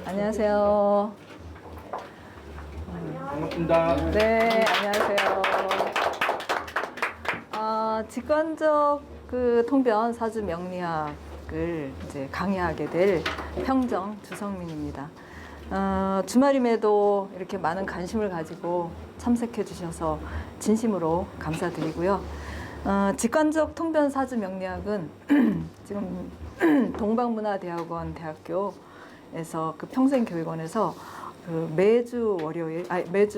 안녕하세요. 반갑습니다. 네, 안녕하세요. 직관적 통변 사주 명리학을 이제 강의하게 될 평정 주성민입니다. 주말임에도 이렇게 많은 관심을 가지고 참석해 주셔서 진심으로 감사드리고요. 직관적 통변 사주 명리학은 지금 동방문화대학원 대학교에서 평생교육원에서 매주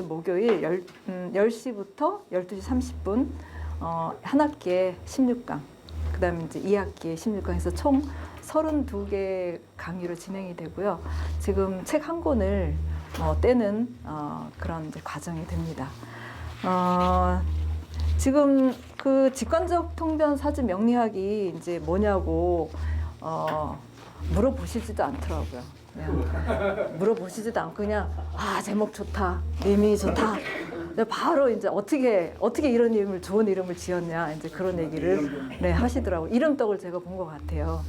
목요일 10시부터 12시 30분 한 학기에 16강, 그 다음에 이제 2학기에 16강에서 총 32개 강의로 진행이 되고요. 지금 책 한 권을 떼는 그런 이제 과정이 됩니다. 지금 직관적 통변 사주 명리학이 이제 뭐냐고 물어보시지도 않더라고요. 그냥 물어보시지도 않고 그냥 제목 좋다, 의미 좋다. 바로 이제 어떻게 이런 좋은 이름을 지었냐 이제 그런 얘기를 하시더라고요. 이름떡을 제가 본 것 같아요.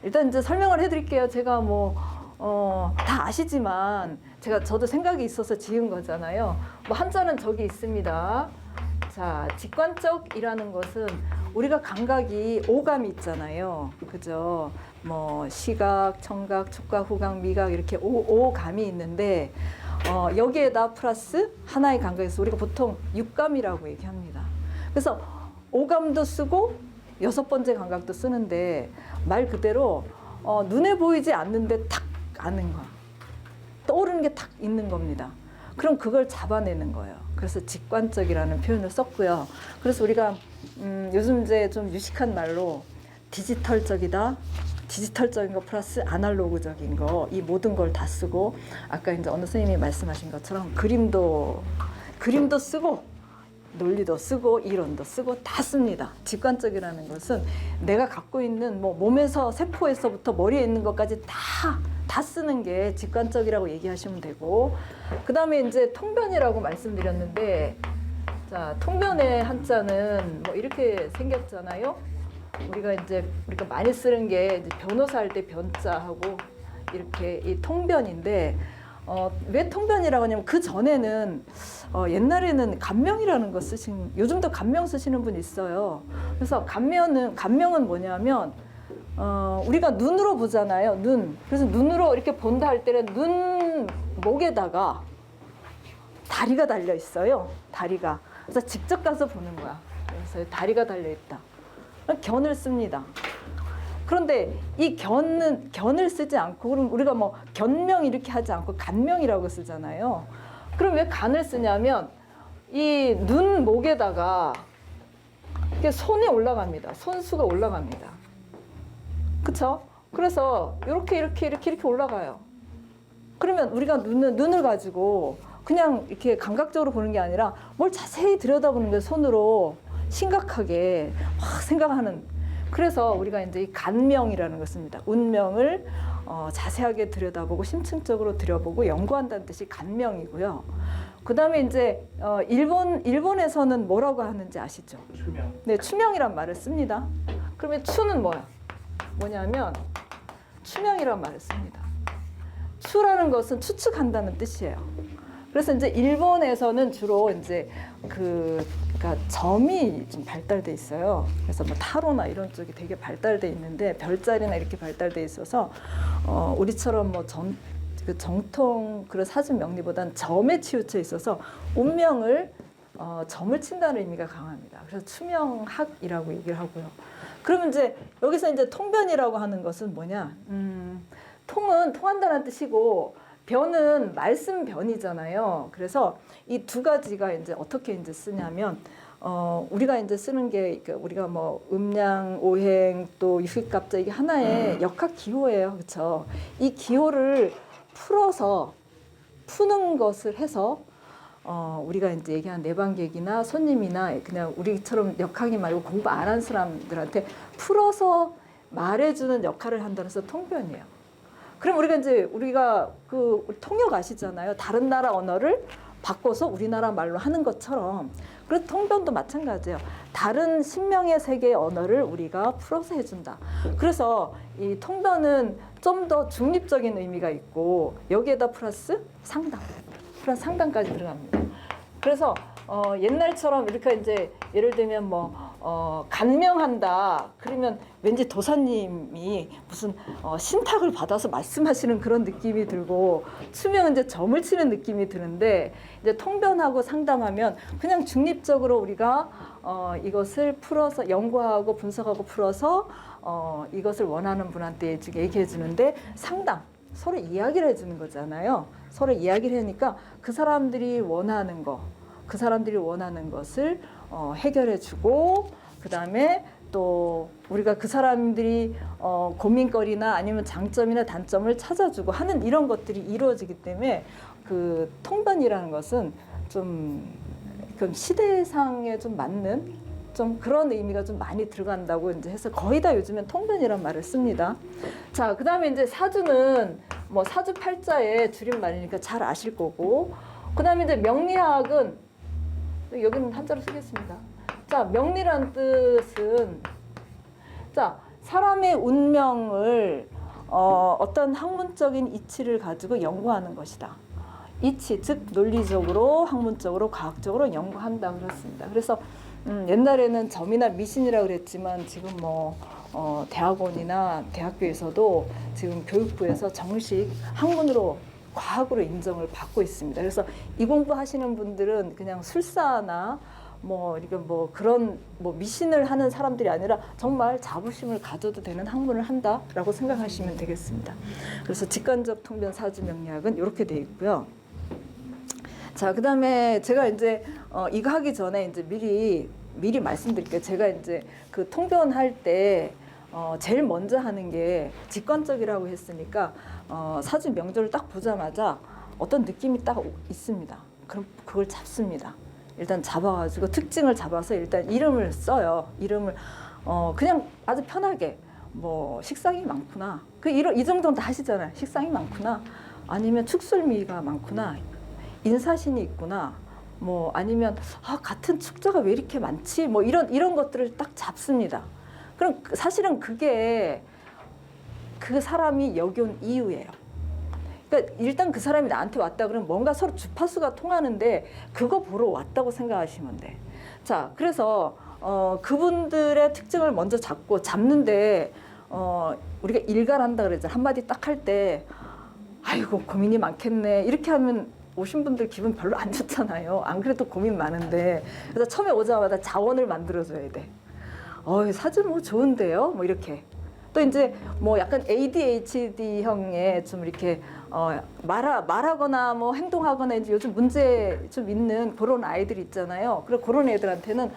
일단 이제 설명을 해드릴게요. 제가 다 아시지만 저도 생각이 있어서 지은 거잖아요. 한자는 저기 있습니다. 자, 직관적이라는 것은 우리가 감각이 오감이 있잖아요. 그죠? 시각, 청각, 촉각, 후각, 미각 이렇게 오감이 있는데 여기에다 플러스 하나의 감각에서 우리가 보통 육감이라고 얘기합니다. 그래서 오감도 쓰고 6번째 감각도 쓰는데 말 그대로 눈에 보이지 않는데 탁 아는 거. 떠오르는 게 탁 있는 겁니다. 그럼 그걸 잡아내는 거예요. 그래서 직관적이라는 표현을 썼고요. 그래서 우리가 요즘 이제 좀 유식한 말로 디지털적이다. 디지털적인 거 플러스 아날로그적인 거, 이 모든 걸 다 쓰고, 아까 이제 어느 선생님이 말씀하신 것처럼 그림도 쓰고, 논리도 쓰고, 이론도 쓰고 다 씁니다. 직관적이라는 것은 내가 갖고 있는 몸에서 세포에서부터 머리에 있는 것까지 다 쓰는 게 직관적이라고 얘기하시면 되고, 그 다음에 이제 통변이라고 말씀드렸는데, 자, 통변의 한자는 이렇게 생겼잖아요. 우리가 많이 쓰는 게 이제 변호사 할 때 변자하고 이렇게 이 통변인데, 왜 통변이라고 하냐면 그 전에는 옛날에는 간명이라는 거 요즘도 간명 쓰시는 분 있어요. 그래서 간명은 뭐냐면 우리가 눈으로 보잖아요. 그래서 눈으로 이렇게 본다 할 때는 눈 목에다가 다리가 달려 있어요. 다리가. 그래서 직접 가서 보는 거야. 그래서 다리가 달려 있다. 견을 씁니다. 그런데 이 견을 쓰지 않고, 그럼 우리가 견명 이렇게 하지 않고 간명이라고 쓰잖아요. 그럼 왜 간을 쓰냐면 이 눈 목에다가 손이 올라갑니다. 손수가 올라갑니다. 그쵸? 그래서 이렇게 올라가요. 그러면 우리가 눈을 가지고 그냥 이렇게 감각적으로 보는 게 아니라 뭘 자세히 들여다보는 거예요. 손으로 심각하게 막 생각하는. 그래서 우리가 이제 이 간명이라는 걸 씁니다. 운명을 자세하게 들여다보고 심층적으로 들여보고 연구한다는 뜻이 간명이고요. 그 다음에 이제 일본에서는 뭐라고 하는지 아시죠? 추명. 네, 추명이란 말을 씁니다. 그러면 추는 뭐냐면 추명이란 말을 씁니다. 추라는 것은 추측한다는 뜻이에요. 그래서 이제 일본에서는 주로 이제 그러니까 점이 좀 발달돼 있어요. 그래서 타로나 이런 쪽이 되게 발달돼 있는데 별자리나 이렇게 발달돼 있어서 우리처럼 정통 그런 사주 명리보다는 점에 치우쳐 있어서 운명을 점을 친다는 의미가 강합니다. 그래서 추명학이라고 얘기를 하고요. 그러면 이제 여기서 이제 통변이라고 하는 것은 뭐냐? 통은 통한다는 뜻이고 변은 말씀 변이잖아요. 그래서 이 두 가지가 이제 어떻게 이제 쓰냐면 우리가 이제 쓰는 게 우리가 음양, 오행 또 유식갑자 이게 하나의 역학 기호예요. 그렇죠? 이 기호를 푸는 것을 해서 우리가 이제 얘기한 내방객이나 손님이나 그냥 우리처럼 역학이 말고 공부 안 한 사람들한테 풀어서 말해주는 역할을 한다는 해서 통변이에요. 그럼 우리가 통역 아시잖아요. 다른 나라 언어를 바꿔서 우리나라 말로 하는 것처럼 그래서 통변도 마찬가지예요. 다른 신명의 세계의 언어를 우리가 풀어서 해준다. 그래서 이 통변은 좀 더 중립적인 의미가 있고 여기에다 플러스 상담, 플러스 상담까지 들어갑니다. 그래서 옛날처럼 이렇게 이제 예를 들면 간명한다 그러면 왠지 도사님이 무슨 신탁을 받아서 말씀하시는 그런 느낌이 들고 추명 이제 점을 치는 느낌이 드는데 이제 통변하고 상담하면 그냥 중립적으로 우리가 이것을 풀어서 연구하고 분석하고 풀어서 이것을 원하는 분한테 얘기해 주는데 상담 서로 이야기를 해주는 거잖아요. 서로 이야기를 하니까 그 사람들이 원하는 거, 그 사람들이 원하는 것을 해결해주고 그 다음에 또 우리가 그 사람들이 고민거리나 아니면 장점이나 단점을 찾아주고 하는 이런 것들이 이루어지기 때문에 그 통변이라는 것은 좀 시대상에 좀 맞는 좀 그런 의미가 좀 많이 들어간다고 이제 해서 거의 다 요즘엔 통변이란 말을 씁니다. 자, 그다음에 이제 사주는 사주 팔자의 줄임말이니까 잘 아실 거고, 그다음에 이제 명리학은 여기는 한자로 쓰겠습니다. 자, 명리란 뜻은 자 사람의 운명을 어떤 학문적인 이치를 가지고 연구하는 것이다. 이치, 즉 논리적으로, 학문적으로, 과학적으로 연구한다 그렇습니다. 그래서 옛날에는 점이나 미신이라고 그랬지만 지금 대학원이나 대학교에서도 지금 교육부에서 정식 학문으로 과학으로 인정을 받고 있습니다. 그래서 이 공부하시는 분들은 그냥 술사나 이렇게 그런 미신을 하는 사람들이 아니라 정말 자부심을 가져도 되는 학문을 한다라고 생각하시면 되겠습니다. 그래서 직관적 통변 사주 명리학은 이렇게 돼 있고요. 자, 그다음에 제가 이제 이거 하기 전에 이제 미리 말씀드릴게요. 제가 이제 그 통변할 때 제일 먼저 하는 게 직관적이라고 했으니까 사주 명절을 딱 보자마자 어떤 느낌이 딱 있습니다. 그럼 그걸 잡습니다. 일단 잡아가지고 특징을 잡아서 일단 이름을 써요. 이름을 그냥 아주 편하게 식상이 많구나. 이 정도는 다 하시잖아요. 식상이 많구나. 아니면 축술미가 많구나. 인사신이 있구나. 아니면 같은 축자가 왜 이렇게 많지? 이런 것들을 딱 잡습니다. 그럼 사실은 그게 그 사람이 여기 온 이유예요. 그러니까 일단 그 사람이 나한테 왔다 그러면 뭔가 서로 주파수가 통하는데 그거 보러 왔다고 생각하시면 돼. 자, 그래서 그분들의 특징을 먼저 잡는데 우리가 일갈한다 그러잖아. 한마디 딱 할 때 아이고 고민이 많겠네 이렇게 하면 오신 분들 기분 별로 안 좋잖아요. 안 그래도 고민 많은데. 그래서 처음에 오자마자 자원을 만들어줘야 돼. 사주 좋은데요? 이렇게. 또 이제 약간 ADHD형의 좀 이렇게 말하거나 행동하거나 이제 요즘 문제 좀 있는 그런 아이들 있잖아요. 그리고 그런 애들한테는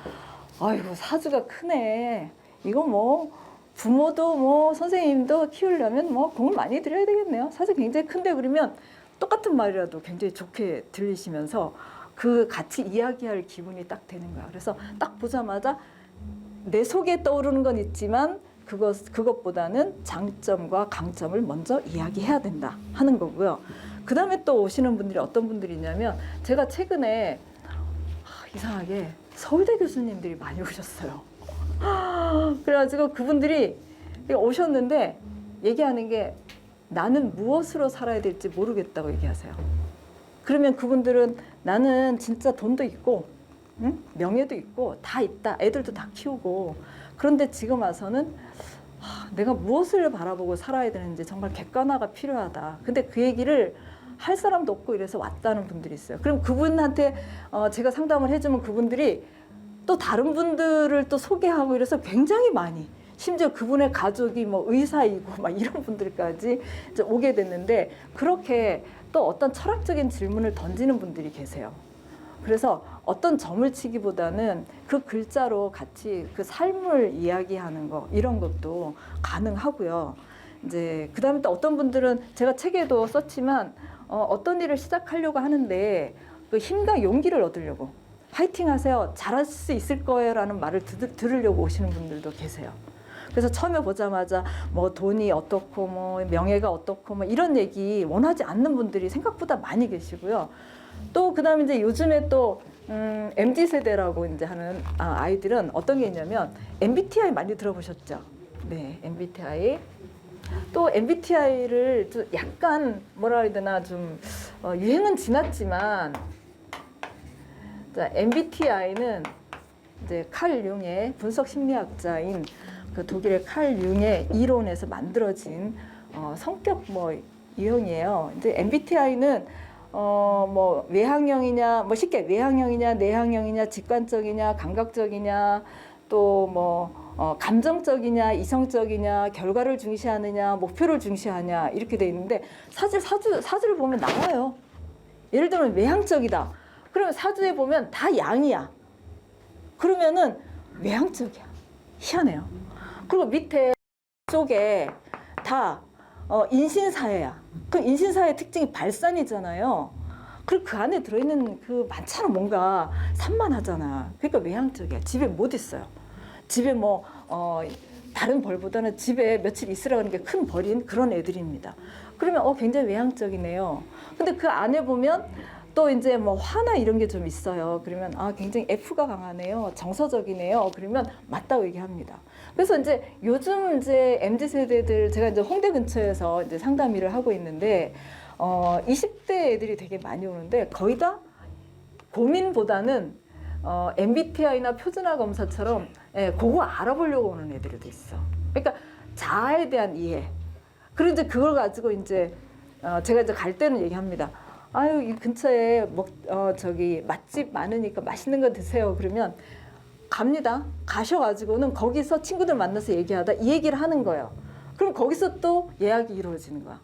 아이고 사주가 크네. 이거 부모도 선생님도 키우려면 공을 많이 들여야 되겠네요. 사주 굉장히 큰데 그러면 똑같은 말이라도 굉장히 좋게 들리시면서 그 같이 이야기할 기분이 딱 되는 거야. 그래서 딱 보자마자 내 속에 떠오르는 건 있지만 그것보다는 장점과 강점을 먼저 이야기해야 된다 하는 거고요. 그 다음에 또 오시는 분들이 어떤 분들이냐면 제가 최근에 이상하게 서울대 교수님들이 많이 오셨어요. 그래가지고 그분들이 오셨는데 얘기하는 게 나는 무엇으로 살아야 될지 모르겠다고 얘기하세요. 그러면 그분들은 나는 진짜 돈도 있고 명예도 있고 다 있다. 애들도 다 키우고 그런데 지금 와서는 내가 무엇을 바라보고 살아야 되는지 정말 객관화가 필요하다. 근데 그 얘기를 할 사람도 없고 이래서 왔다는 분들이 있어요. 그럼 그분한테 제가 상담을 해주면 그분들이 또 다른 분들을 또 소개하고 이래서 굉장히 많이 심지어 그분의 가족이 의사이고 이런 분들까지 이제 오게 됐는데 그렇게 또 어떤 철학적인 질문을 던지는 분들이 계세요. 그래서 어떤 점을 치기보다는 그 글자로 같이 그 삶을 이야기하는 거 이런 것도 가능하고요. 이제 그다음에 또 어떤 분들은 제가 책에도 썼지만 어떤 일을 시작하려고 하는데 그 힘과 용기를 얻으려고 파이팅 하세요. 잘할 수 있을 거예요라는 말을 들으려고 오시는 분들도 계세요. 그래서 처음에 보자마자 돈이 어떻고 명예가 어떻고 이런 얘기 원하지 않는 분들이 생각보다 많이 계시고요. 또 그다음에 이제 요즘에 또 MZ 세대라고 이제 하는 아이들은 어떤 게 있냐면 MBTI 많이 들어보셨죠? 네, MBTI. 또 MBTI를 좀 약간 뭐라 해야 되나 좀 유행은 지났지만, 자, MBTI는 이제 칼 융의 분석 심리학자인 그 독일의 칼 융의 이론에서 만들어진 성격 뭐 유형이에요. 이제 MBTI는 뭐 외향형이냐, 뭐 쉽게 외향형이냐, 내향형이냐, 직관적이냐, 감각적이냐, 또 뭐 감정적이냐, 이성적이냐, 결과를 중시하느냐, 목표를 중시하냐 이렇게 돼 있는데 사주를 보면 나와요. 예를 들면 외향적이다. 그러면 사주에 보면 다 양이야. 그러면은 외향적이야. 희한해요. 그리고 밑에 쪽에 다 인신사회야. 그 인신사회 특징이 발산이잖아요. 그리고 그 안에 들어있는 그 많잖아. 뭔가 산만하잖아. 그러니까 외향적이야. 집에 못 있어요. 집에 뭐 다른 벌보다는 집에 며칠 있으라고 하는 게 큰 벌인 그런 애들입니다. 그러면 굉장히 외향적이네요. 근데 그 안에 보면 또 이제 뭐 화나 이런 게 좀 있어요. 그러면 굉장히 F가 강하네요. 정서적이네요. 그러면 맞다고 얘기합니다. 그래서 이제 요즘 이제 MZ 세대들, 제가 이제 홍대 근처에서 이제 상담 일을 하고 있는데 20대 애들이 되게 많이 오는데 거의 다 고민보다는 MBTI나 표준화 검사처럼 그거 알아보려고 오는 애들도 있어. 그러니까 자아에 대한 이해. 그리고 이제 그걸 가지고 이제 제가 이제 갈 때는 얘기합니다. 아유, 이 근처에 저기 맛집 많으니까 맛있는 거 드세요. 그러면 갑니다. 가셔가지고는 거기서 친구들 만나서 얘기하다 이 얘기를 하는 거예요. 그럼 거기서 또 예약이 이루어지는 거야.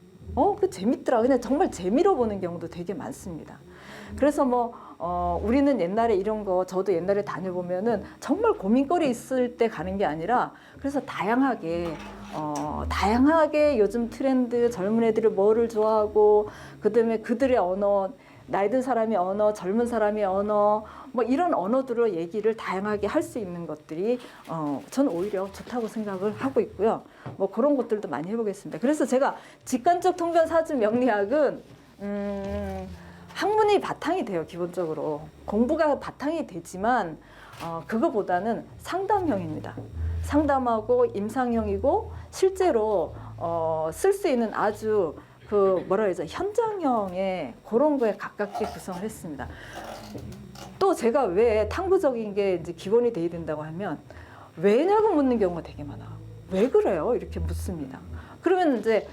그 재밌더라. 그냥 정말 재미로 보는 경우도 되게 많습니다. 그래서 뭐 우리는 옛날에 이런 거, 저도 옛날에 다녀보면은 정말 고민거리 있을 때 가는 게 아니라, 그래서 다양하게 요즘 트렌드, 젊은 애들이 뭐를 좋아하고, 그다음에 그들의 언어, 나이 든 사람의 언어, 젊은 사람의 언어, 뭐 이런 언어들로 얘기를 다양하게 할 수 있는 것들이 저는 오히려 좋다고 생각을 하고 있고요. 뭐 그런 것들도 많이 해보겠습니다. 그래서 제가 직관적 통변 사주 명리학은 학문이 바탕이 돼요. 기본적으로 공부가 바탕이 되지만 그거보다는 상담형입니다. 상담하고 임상형이고 실제로 쓸 수 있는 아주 그 뭐라 그러죠, 현장형의 그런 거에 가깝게 구성을 했습니다. 또 제가 왜 탐구적인 게 이제 기본이 돼야 된다고 하면 왜냐고 묻는 경우가 되게 많아. 왜 그래요? 이렇게 묻습니다. 그러면 이제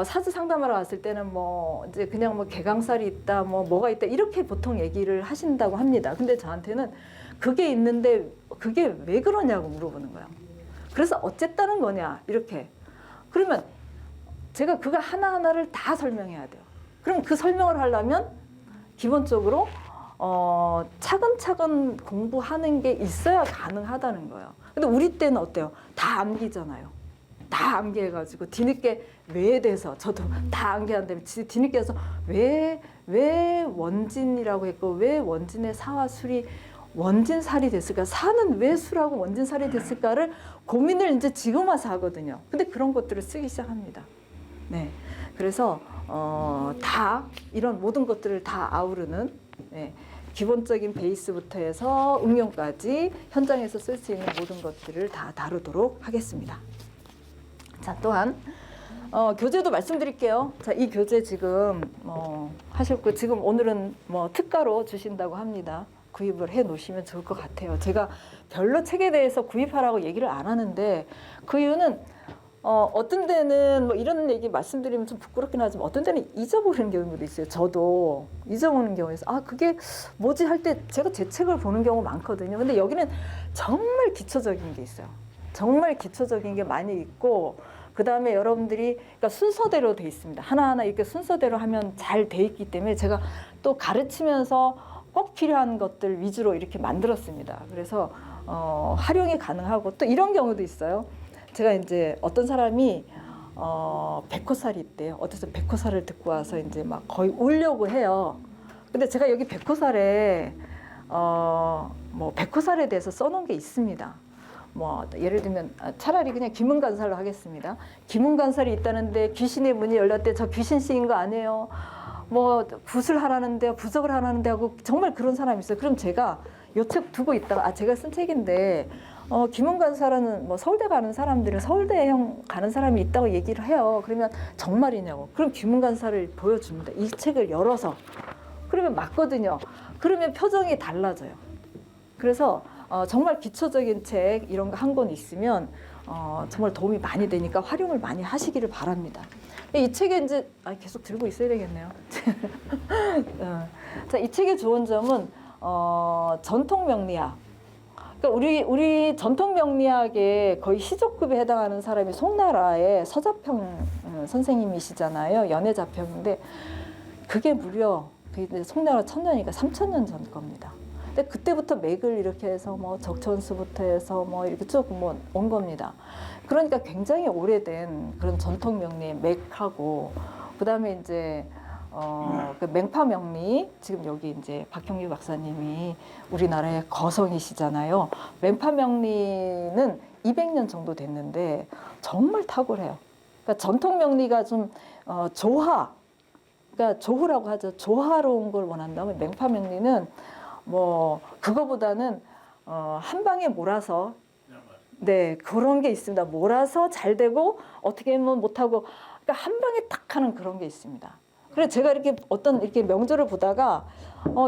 사주 상담하러 왔을 때는 뭐 이제 그냥 뭐 개강살이 있다, 뭐가 있다 이렇게 보통 얘기를 하신다고 합니다. 근데 저한테는 그게 있는데 그게 왜 그러냐고 물어보는 거예요. 그래서 어쨌다는 거냐 이렇게. 그러면 제가 그거 하나하나를 다 설명해야 돼요. 그럼 그 설명을 하려면 기본적으로 차근차근 공부하는 게 있어야 가능하다는 거예요. 근데 우리 때는 어때요? 다 암기잖아요. 다 암기해가지고 뒤늦게 왜에 대해서 저도 다 암기하는데 뒤늦게 해서 왜 원진이라고 했고 왜 원진의 사와 술이 원진살이 됐을까? 사는 왜 술하고 원진살이 됐을까를 고민을 이제 지금 와서 하거든요. 근데 그런 것들을 쓰기 시작합니다. 네, 그래서 다 이런 모든 것들을 다 아우르는 기본적인 베이스부터 해서 응용까지 현장에서 쓸 수 있는 모든 것들을 다 다루도록 하겠습니다. 자, 또한 교재도 말씀드릴게요. 자, 이 교재 지금 하셨고 지금 오늘은 뭐 특가로 주신다고 합니다. 구입을 해 놓으시면 좋을 것 같아요. 제가 별로 책에 대해서 구입하라고 얘기를 안 하는데 그 이유는 어떤 데는 뭐 이런 얘기 말씀드리면 좀 부끄럽긴 하지만 어떤 데는 잊어버리는 경우도 있어요. 저도 잊어버리는 경우에서 그게 뭐지 할 때 제가 제 책을 보는 경우 많거든요. 근데 여기는 정말 기초적인 게 있어요. 정말 기초적인 게 많이 있고 그 다음에 여러분들이 그러니까 순서대로 돼 있습니다. 하나하나 이렇게 순서대로 하면 잘 돼 있기 때문에 제가 또 가르치면서 꼭 필요한 것들 위주로 이렇게 만들었습니다. 그래서 활용이 가능하고 또 이런 경우도 있어요. 제가 이제 어떤 사람이 백호살이 있대요. 어디서 백호살을 듣고 와서 이제 막 거의 울려고 해요. 근데 제가 여기 백호살에 뭐 백호살에 대해서 써놓은 게 있습니다. 뭐 예를 들면 차라리 그냥 기문간살로 하겠습니다. 기문간살이 있다는데 귀신의 문이 열렸대. 저 귀신 씌인 거 아니에요? 뭐 붓을 하라는데 부적을 하라는데 하고 정말 그런 사람이 있어요. 그럼 제가 요 책 두고 있다가 제가 쓴 책인데 김은관사라는 뭐 서울대 가는 사람들은 서울대형 가는 사람이 있다고 얘기를 해요. 그러면 정말이냐고. 그럼 김은관사를 보여줍니다. 이 책을 열어서. 그러면 맞거든요. 그러면 표정이 달라져요. 그래서 정말 기초적인 책 이런 거 한 권 있으면 정말 도움이 많이 되니까 활용을 많이 하시기를 바랍니다. 이 책에 이제 계속 들고 있어야 되겠네요. 자, 이 책의 좋은 점은 전통 명리학. 그러니까 우리 전통 명리학의 거의 시조급에 해당하는 사람이 송나라의 서자평 선생님이시잖아요. 연애자평인데 그게 무려 송나라 천년이니까 3000년 전 겁니다. 근데 그때부터 맥을 이렇게 해서 뭐 적천수부터 해서 뭐 이렇게 쭉 뭐 온 겁니다. 그러니까 굉장히 오래된 그런 전통 명리의 맥하고 그다음에 이제 그 맹파 명리 지금 여기 이제 박형규 박사님이 우리나라의 거성이시잖아요. 맹파 명리는 200년 정도 됐는데 정말 탁월해요. 그러니까 전통 명리가 좀 그러니까 조후라고 하죠. 조화로운 걸 원한다면 맹파 명리는 뭐 그거보다는 한 방에 몰아서 네 그런 게 있습니다. 몰아서 잘 되고 어떻게 하면 못하고 그러니까 한 방에 탁 하는 그런 게 있습니다. 그래서 제가 이렇게 어떤 이렇게 명조를 보다가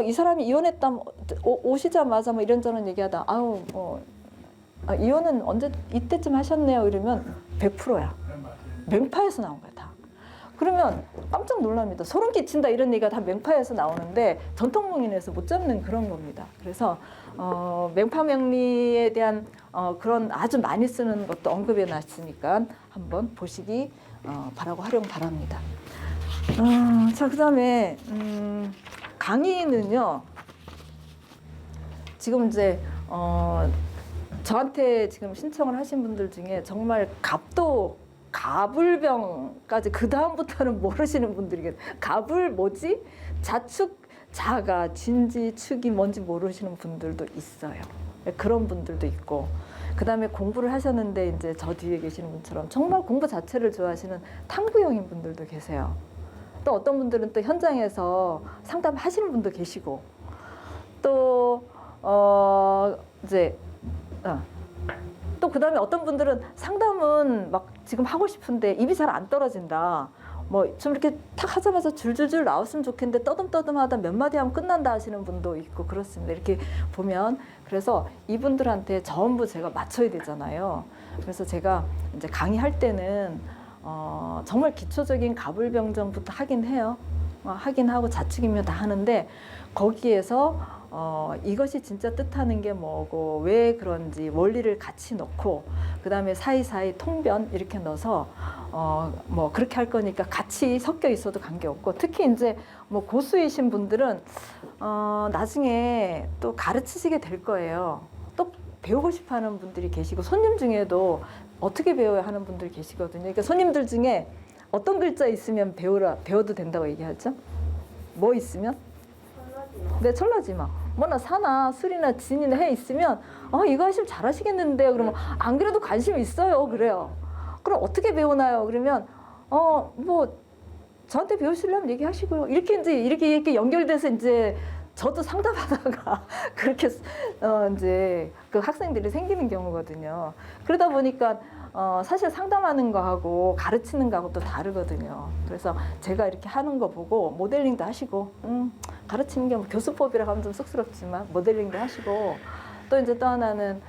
이 사람이 이혼했다 오시자마자 뭐 이런저런 얘기하다 이혼은 언제 이때쯤 하셨네요 이러면 100%야. 맹파에서 나온 거야 다. 그러면 깜짝 놀랍니다. 소름 끼친다 이런 얘기가 다 맹파에서 나오는데 전통명리에서 못 잡는 그런 겁니다. 그래서 맹파 명리에 대한 그런 아주 많이 쓰는 것도 언급해 놨으니까 한번 보시기 활용 바랍니다. 자, 그다음에 강의는요. 지금 이제 저한테 지금 신청을 하신 분들 중에 정말 가불병까지 그 다음부터는 모르시는 분들이겠. 가불 뭐지? 자축, 자가, 진지, 축이 뭔지 모르시는 분들도 있어요. 그런 분들도 있고. 그다음에 공부를 하셨는데 이제 저 뒤에 계시는 분처럼 정말 공부 자체를 좋아하시는 탐구형인 분들도 계세요. 또 어떤 분들은 또 현장에서 상담하시는 분도 계시고 또 또 그다음에 어떤 분들은 상담은 막 지금 하고 싶은데 입이 잘 안 떨어진다. 뭐 좀 이렇게 탁 하자마자 줄줄줄 나왔으면 좋겠는데 떠듬떠듬하다 몇 마디 하면 끝난다 하시는 분도 있고 그렇습니다. 이렇게 보면 그래서 이분들한테 전부 제가 맞춰야 되잖아요. 그래서 제가 이제 강의할 때는 정말 기초적인 가불병정부터 하긴 해요. 하긴 하고 자축이면 다 하는데 거기에서 이것이 진짜 뜻하는 게 뭐고 왜 그런지 원리를 같이 넣고 그다음에 사이사이 통변 이렇게 넣어서 뭐 그렇게 할 거니까 같이 섞여 있어도 관계없고 특히 이제 뭐 고수이신 분들은 나중에 또 가르치시게 될 거예요. 또 배우고 싶어 하는 분들이 계시고 손님 중에도 어떻게 배워야 하는 분들이 계시거든요. 그러니까 손님들 중에 어떤 글자 있으면 배워도 된다고 얘기하죠? 뭐 있으면? 네, 철라지마. 뭐나 사나 술이나 진이나 해 있으면 이거 하시면 잘하시겠는데요. 그러면 안 그래도 관심 있어요. 그래요. 그럼 어떻게 배우나요? 그러면 뭐 저한테 배우시려면 얘기하시고요. 이렇게 연결돼서 이제 저도 상담하다가 그렇게 이제 그 학생들이 생기는 경우거든요. 그러다 보니까 사실 상담하는 거하고 가르치는 거하고 또 다르거든요. 그래서 제가 이렇게 하는 거 보고 모델링도 하시고 가르치는 게 뭐 교수법이라고 하면 좀 쑥스럽지만 모델링도 하시고 또 이제 또 하나는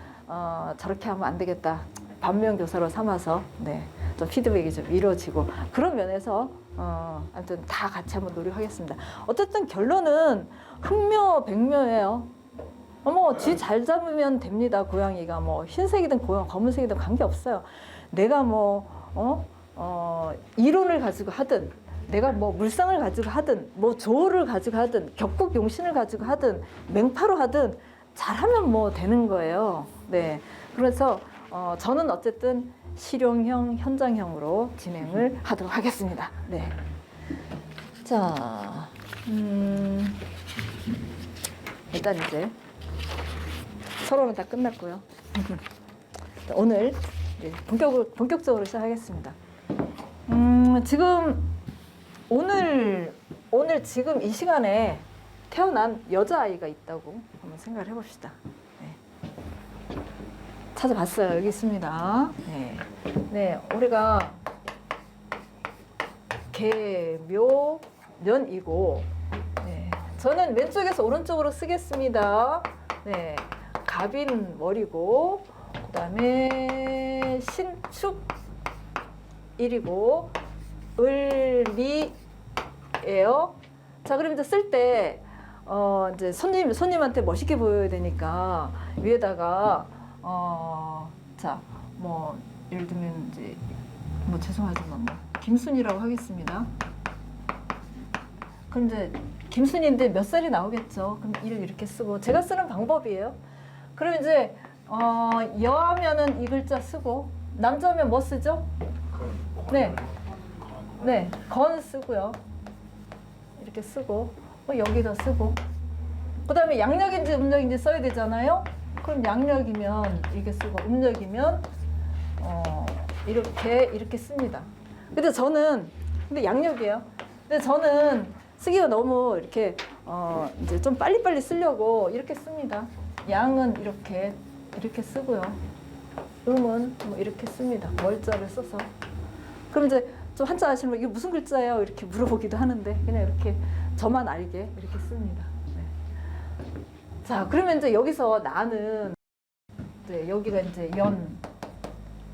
저렇게 하면 안 되겠다. 반면 교사로 삼아서 좀 피드백이 좀 이루어지고 그런 면에서 아무튼 다 같이 한번 노력하겠습니다. 어쨌든 결론은 흑묘백묘예요. 쥐 잘 잡으면 됩니다. 고양이가 뭐 흰색이든 검은색이든 관계없어요. 내가 이론을 가지고 하든 내가 뭐 물상을 가지고 하든 뭐 조를 가지고 하든 격국용신을 가지고 하든 맹파로 하든 잘하면 뭐 되는 거예요. 네. 그래서 저는 어쨌든 실용형, 현장형으로 진행을 하도록 하겠습니다. 네. 자, 일단 이제 서론은 다 끝났고요. 오늘 본격적으로 시작하겠습니다. 지금 오늘 오늘 지금 이 시간에 태어난 여자아이가 있다고 한번 생각을 해봅시다. 네. 찾아봤어요. 여기 있습니다. 네. 네, 우리가 개묘년이고, 네. 저는 왼쪽에서 오른쪽으로 쓰겠습니다. 네. 갑인월이고, 그 다음에 신축일이고, 을미예요. 자, 그럼 이제 쓸 때, 이제 손님한테 멋있게 보여야 되니까, 위에다가, 자, 뭐, 예를 들면 이제, 뭐, 죄송하지만 뭐, 김순이라고 하겠습니다. 그럼 이제, 김순인데 몇 살이 나오겠죠. 그럼 이를 이렇게 쓰고, 제가 쓰는 방법이에요. 그럼 이제, 여하면은 이 글자 쓰고, 남자면 뭐 쓰죠? 네. 네, 건 쓰고요. 이렇게 쓰고, 뭐 여기다 쓰고. 그 다음에 양력인지 음력인지 써야 되잖아요. 그럼 양력이면 이렇게 쓰고, 음력이면 이렇게 씁니다. 근데 양력이에요. 근데 저는 쓰기가 너무 이렇게 이제 좀 빨리빨리 쓰려고 이렇게 씁니다. 양은 이렇게 쓰고요. 음은 뭐 이렇게 씁니다. 월자를 써서. 그럼 이제 좀 한자 아시는 분 이게 무슨 글자예요? 이렇게 물어보기도 하는데 그냥 이렇게 저만 알게 이렇게 씁니다. 네. 자, 그러면 이제 여기서 나는 이제 여기가 이제 연,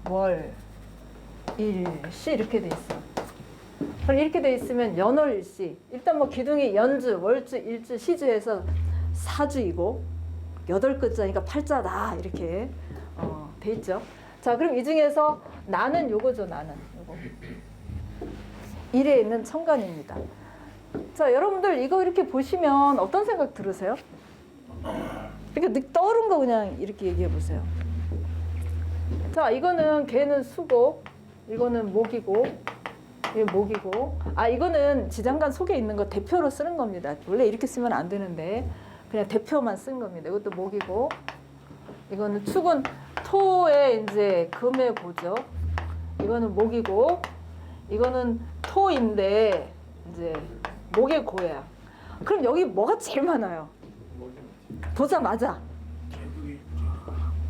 월, 일, 시 이렇게 돼 있어. 그럼 이렇게 돼 있으면 연월일시. 일단 뭐 기둥이 연주, 월주, 일주, 시주에서 사주이고 8글자니까 8자다 이렇게 돼 있죠. 자, 그럼 이 중에서 나는 요거죠. 나는 요거. 일에 있는 천간입니다. 자, 여러분들 이거 이렇게 보시면 어떤 생각 들으세요? 이렇게 떠오른 거 그냥 이렇게 얘기해 보세요. 자, 이거는 개는 수고, 이거는 목이고, 이게 목이고, 이거는 지장간 속에 있는 거 대표로 쓰는 겁니다. 원래 이렇게 쓰면 안 되는데 그냥 대표만 쓴 겁니다. 이것도 목이고, 이거는 축은 토의 이제 금의 고죠. 이거는 목이고, 이거는 토인데 이제 목의 고야. 그럼 여기 뭐가 제일 많아요? 보자마자.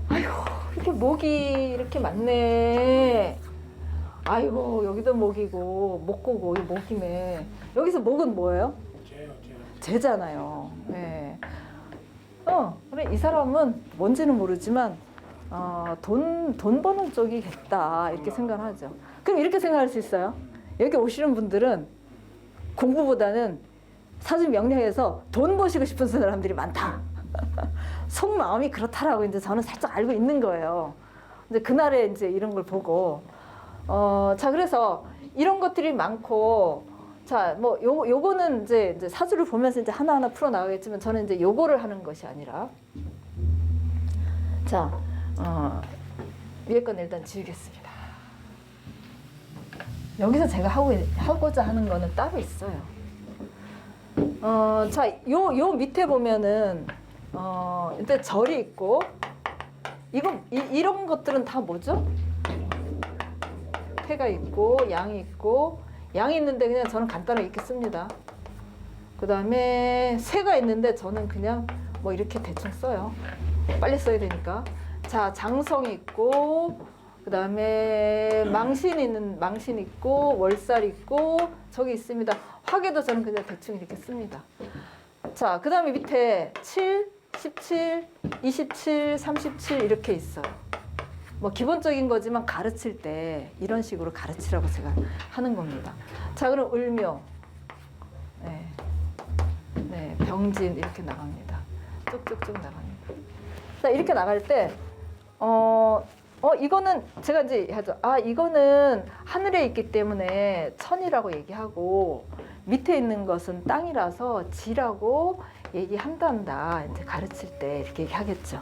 아이고, 이렇게 목이 이렇게 많네. 아이고, 여기도 목이고, 목고고, 이 목이네. 여기서 목은 뭐예요? 재잖아요. 네. 그래, 이 사람은 뭔지는 모르지만, 돈 버는 쪽이겠다. 이렇게 생각하죠. 그럼 이렇게 생각할 수 있어요. 여기 오시는 분들은 공부보다는 사주 명리학에서 돈 버시고 싶은 사람들이 많다. 속마음이 그렇다라고 이제 저는 살짝 알고 있는 거예요. 이제 그날에 이제 이런 걸 보고, 자, 그래서 이런 것들이 많고, 자, 뭐 요거는 이제 사주를 보면서 이제 하나하나 풀어 나가겠지만 저는 이제 요거를 하는 것이 아니라, 자, 위에 건 일단 지우겠습니다. 여기서 제가 하고자 하는 거는 따로 있어요. 자, 요 밑에 보면은, 일단 절이 있고, 이런 것들은 다 뭐죠? 태가 있고, 양이 있고, 양이 있는데 그냥 저는 간단하게 이렇게 씁니다. 그 다음에 새가 있는데 저는 그냥 뭐 이렇게 대충 써요. 빨리 써야 되니까. 자, 장성이 있고, 그 다음에 망신 있고, 월살 있고, 저기 있습니다. 화계도 저는 그냥 대충 이렇게 씁니다. 자, 그 다음에 밑에 7, 17, 27, 37 이렇게 있어요. 뭐 기본적인 거지만 가르칠 때 이런 식으로 가르치라고 제가 하는 겁니다. 자, 그럼 을묘, 네, 네, 병진 이렇게 나갑니다. 쭉쭉쭉 나갑니다. 자, 이렇게 나갈 때, 이거는 제가 이제 하죠. 이거는 하늘에 있기 때문에 천이라고 얘기하고 밑에 있는 것은 땅이라서 지라고 얘기한단다. 이제 가르칠 때 이렇게 얘기하겠죠.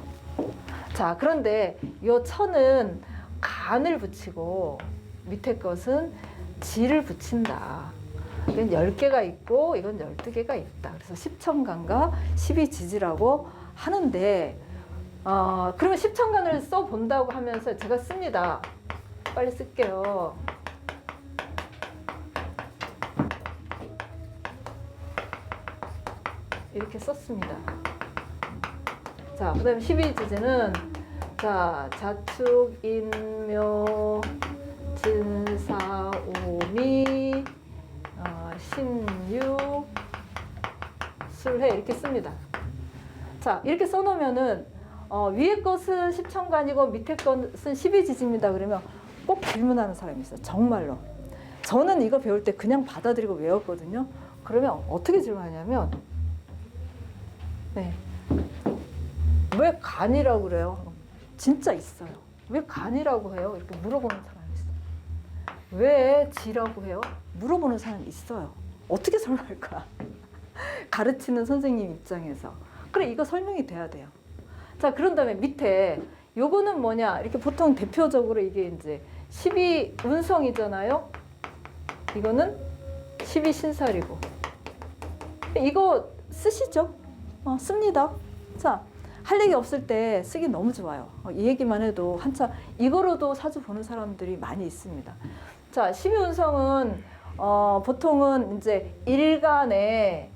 자, 그런데 이 천은 간을 붙이고 밑에 것은 지를 붙인다. 이건 10개가 있고 이건 12개가 있다. 그래서 10천간과 12지지라고 하는데, 그러면 10천간을 써본다고 하면서 제가 씁니다. 빨리 쓸게요. 이렇게 썼습니다. 자, 그 다음에 12지지는 자, 자축, 인묘, 진사, 오미, 신유, 술해 이렇게 씁니다. 자, 이렇게 써놓으면은 위에 것은 십천간이고 밑에 것은 12지지입니다. 그러면 꼭 질문하는 사람이 있어요. 정말로. 저는 이거 배울 때 그냥 받아들이고 외웠거든요. 그러면 어떻게 질문하냐면 네. 왜 간이라고 그래요? 진짜 있어요. 왜 간이라고 해요? 이렇게 물어보는 사람이 있어요. 왜 지라고 해요? 물어보는 사람이 있어요. 어떻게 설명할까? 가르치는 선생님 입장에서. 그래, 이거 설명이 돼야 돼요. 자, 그런 다음에 밑에 요거는 뭐냐? 이렇게 보통 대표적으로 이게 이제 12운성이잖아요. 이거는 12신살이고. 이거 쓰시죠? 씁니다. 자, 할 얘기 없을 때 쓰기 너무 좋아요. 이 얘기만 해도 한참 이거로도 사주 보는 사람들이 많이 있습니다. 자, 12운성은 보통은 이제 일간의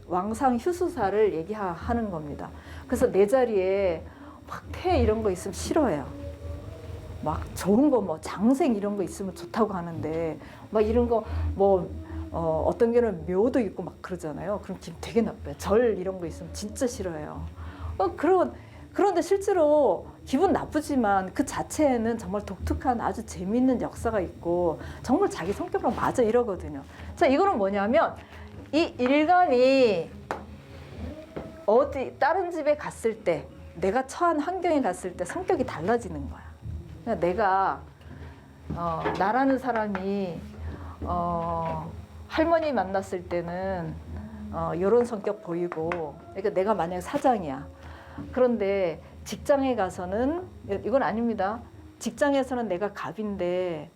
왕상 휴수사를 얘기하는 겁니다. 그래서 내 자리에 막 태 이런 거 있으면 싫어해요. 막 좋은 거 뭐 장생 이런 거 있으면 좋다고 하는데 막 이런 거 뭐 어떤 게는 묘도 있고 막 그러잖아요. 그럼 기분 되게 나빠요. 절 이런 거 있으면 진짜 싫어해요. 그런데 실제로 기분 나쁘지만 그 자체에는 정말 독특한 아주 재미있는 역사가 있고 정말 자기 성격으로 맞아 이러거든요. 자, 이거는 뭐냐면 이 일간이 어디 다른 집에 갔을 때 내가 처한 환경에 갔을 때 성격이 달라지는 거야. 그러니까 내가 나라는 사람이 할머니 만났을 때는 이런 성격 보이고, 그러니까 내가 만약 사장이야. 그런데 직장에 가서는 이건 아닙니다. 직장에서는 내가 갑인데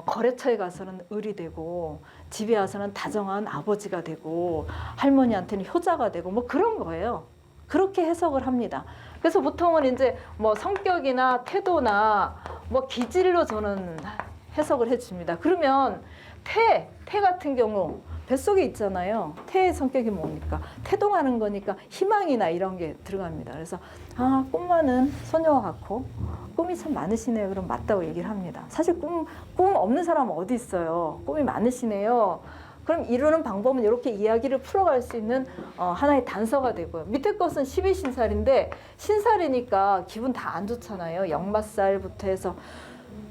거래처에 가서는 을이 되고 집에 와서는 다정한 아버지가 되고 할머니한테는 효자가 되고 뭐 그런 거예요. 그렇게 해석을 합니다. 그래서 보통은 이제 뭐 성격이나 태도나 뭐 기질로 저는 해석을 해줍니다. 그러면 태 같은 경우 뱃속에 있잖아요. 태의 성격이 뭡니까? 태동하는 거니까 희망이나 이런 게 들어갑니다. 그래서 꿈 많은 소녀와 같고 꿈이 참 많으시네요. 그럼 맞다고 얘기를 합니다. 사실 꿈 없는 사람은 어디 있어요. 꿈이 많으시네요. 그럼 이루는 방법은 이렇게 이야기를 풀어갈 수 있는 하나의 단서가 되고요. 밑에 것은 12신살인데 신살이니까 기분 다 안 좋잖아요. 역마살부터 해서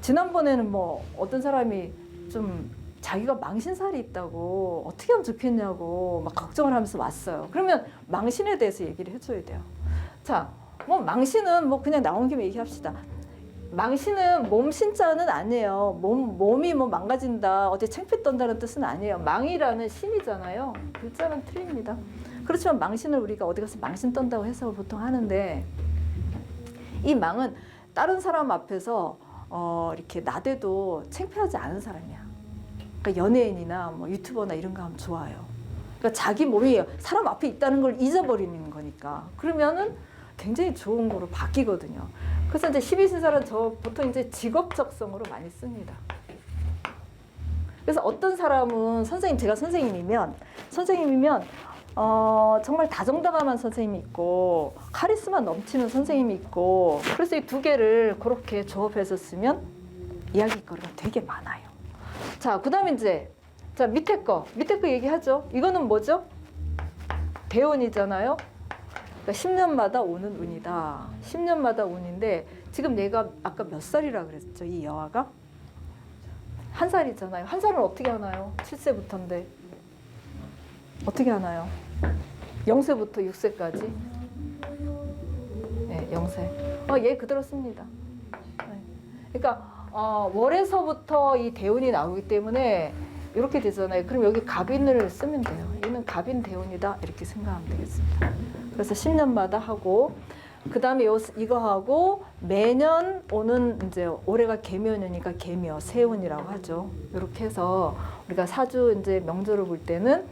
지난번에는 뭐 어떤 사람이 좀 자기가 망신살이 있다고 어떻게 하면 좋겠냐고 막 걱정을 하면서 왔어요. 그러면 망신에 대해서 얘기를 해줘야 돼요. 자, 뭐 망신은 뭐 그냥 나온 김에 얘기합시다. 망신은 몸 신자는 아니에요. 몸이 뭐 망가진다, 어디 창피 떤다는 뜻은 아니에요. 망이라는 신이잖아요. 글자는 틀립니다. 그렇지만 망신을 우리가 어디 가서 망신 떤다고 해석을 보통 하는데 이 망은 다른 사람 앞에서 이렇게 나대도 창피하지 않은 사람이야. 그러니까 연예인이나 뭐 유튜버나 이런 거 하면 좋아요. 그러니까 자기 몸이 사람 앞에 있다는 걸 잊어버리는 거니까. 그러면은 굉장히 좋은 거로 바뀌거든요. 그래서 이제 12신살은 저 보통 이제 직업적성으로 많이 씁니다. 그래서 어떤 사람은 제가 선생님이면 정말 다정다감한 선생님이 있고 카리스마 넘치는 선생님이 있고 그래서 이 두 개를 그렇게 조합해서 쓰면 이야기거리가 되게 많아요. 자, 그 다음에 이제 밑에 거 얘기하죠. 이거는 뭐죠? 대운이잖아요. 그러니까 10년마다 오는 운이다. 10년마다 운인데 지금 내가 아까 몇 살이라 그랬죠? 이 여아가? 1살이잖아요. 1살은 어떻게 하나요? 7세부터인데 어떻게 하나요? 0세부터 6세까지? 네, 0세. 얘 그대로 씁니다. 네. 그러니까 월에서부터 이 대운이 나오기 때문에 이렇게 되잖아요. 그럼 여기 갑인을 쓰면 돼요. 얘는 갑인 대운이다 이렇게 생각하면 되겠습니다. 그래서 10년마다 하고 그 다음에 이거 하고 매년 오는 이제 올해가 개묘년이니까 개묘 세운이라고 하죠. 이렇게 해서 우리가 사주 이제 명조를 볼 때는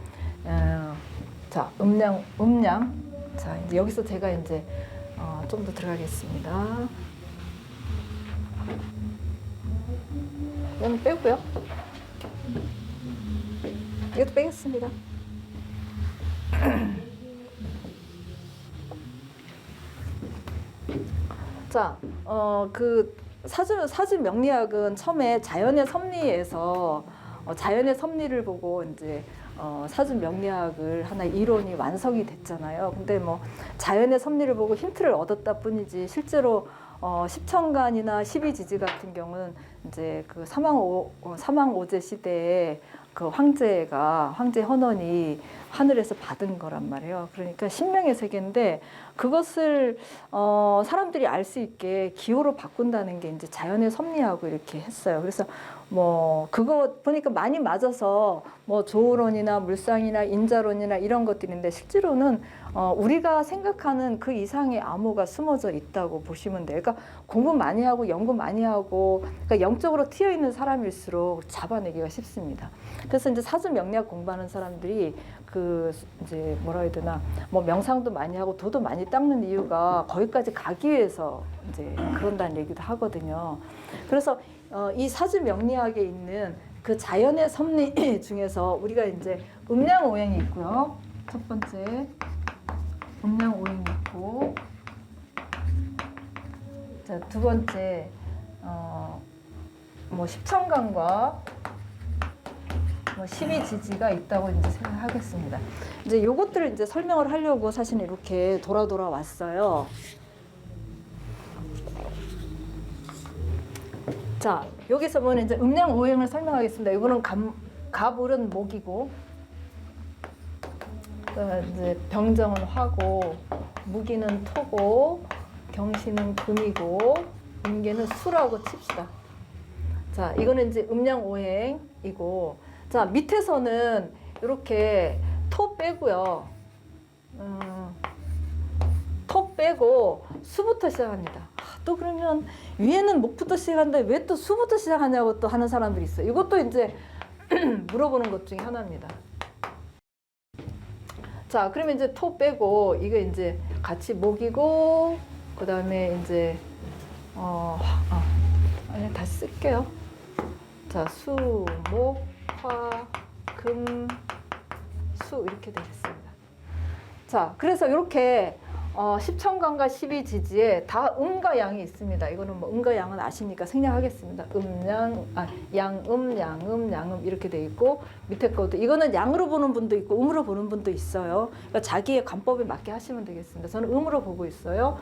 자 음양 자 이제 여기서 제가 이제 좀 더 들어가겠습니다. 이건 빼고요. 이것도 빼겠습니다. 자, 그 사주 명리학은 처음에 자연의 섭리에서 자연의 섭리를 보고 이제 사주 명리학을 하나 이론이 완성이 됐잖아요. 근데 뭐 자연의 섭리를 보고 힌트를 얻었다 뿐이지 실제로 십천간이나 십이지지 같은 경우는 이제 그 사망오제 시대에 그 황제 헌원이 하늘에서 받은 거란 말이에요. 그러니까 신명의 세계인데 그것을 사람들이 알 수 있게 기호로 바꾼다는 게 이제 자연의 섭리하고 이렇게 했어요. 그래서 뭐 그거 보니까 많이 맞아서 뭐 조우론이나 물상이나 인자론이나 이런 것들인데 실제로는 우리가 생각하는 그 이상의 암호가 숨어져 있다고 보시면 돼요. 그러니까 공부 많이 하고 연구 많이 하고 그러니까 영적으로 튀어 있는 사람일수록 잡아내기가 쉽습니다. 그래서 이제 사주 명리학 공부하는 사람들이 그 이제 뭐라 해야 되나 뭐 명상도 많이 하고 도도 많이 닦는 이유가 거기까지 가기 위해서 이제 그런다는 얘기도 하거든요. 그래서 이 사주 명리학에 있는 그 자연의 섭리 중에서 우리가 이제 음양오행이 있고요. 첫 번째 음양오행이 있고, 자, 두 번째 뭐 십천간과 뭐 십이지지가 있다고 이제 생각하겠습니다. 이제 요것들을 이제 설명을 하려고 사실 이렇게 돌아 왔어요. 자, 여기서 보면 이제 음양오행을 설명하겠습니다. 이거는 갑을은 목이고, 이제 병정은 화고, 무기는 토고, 경신은 금이고, 임계는 수라고 칩시다. 자, 이거는 이제 음양오행이고, 자, 밑에서는 이렇게 토 빼고요. 토 빼고 수부터 시작합니다. 또 그러면 위에는 목부터 시작하는데 왜 또 수부터 시작하냐고 또 하는 사람들이 있어요. 이것도 이제 물어보는 것 중에 하나입니다. 자, 그러면 이제 토 빼고 이게 이제 같이 목이고, 그 다음에 이제 아니 다시 쓸게요. 자, 수, 목, 화, 금, 수 이렇게 되겠습니다. 자, 그래서 이렇게 십천간과 십이지지에 다 음과 양이 있습니다. 이거는 뭐 음과 양은 아시니까 생략하겠습니다. 양음 이렇게 돼 있고, 밑에 것도 이거는 양으로 보는 분도 있고 음으로 보는 분도 있어요. 그러니까 자기의 관법에 맞게 하시면 되겠습니다. 저는 음으로 보고 있어요.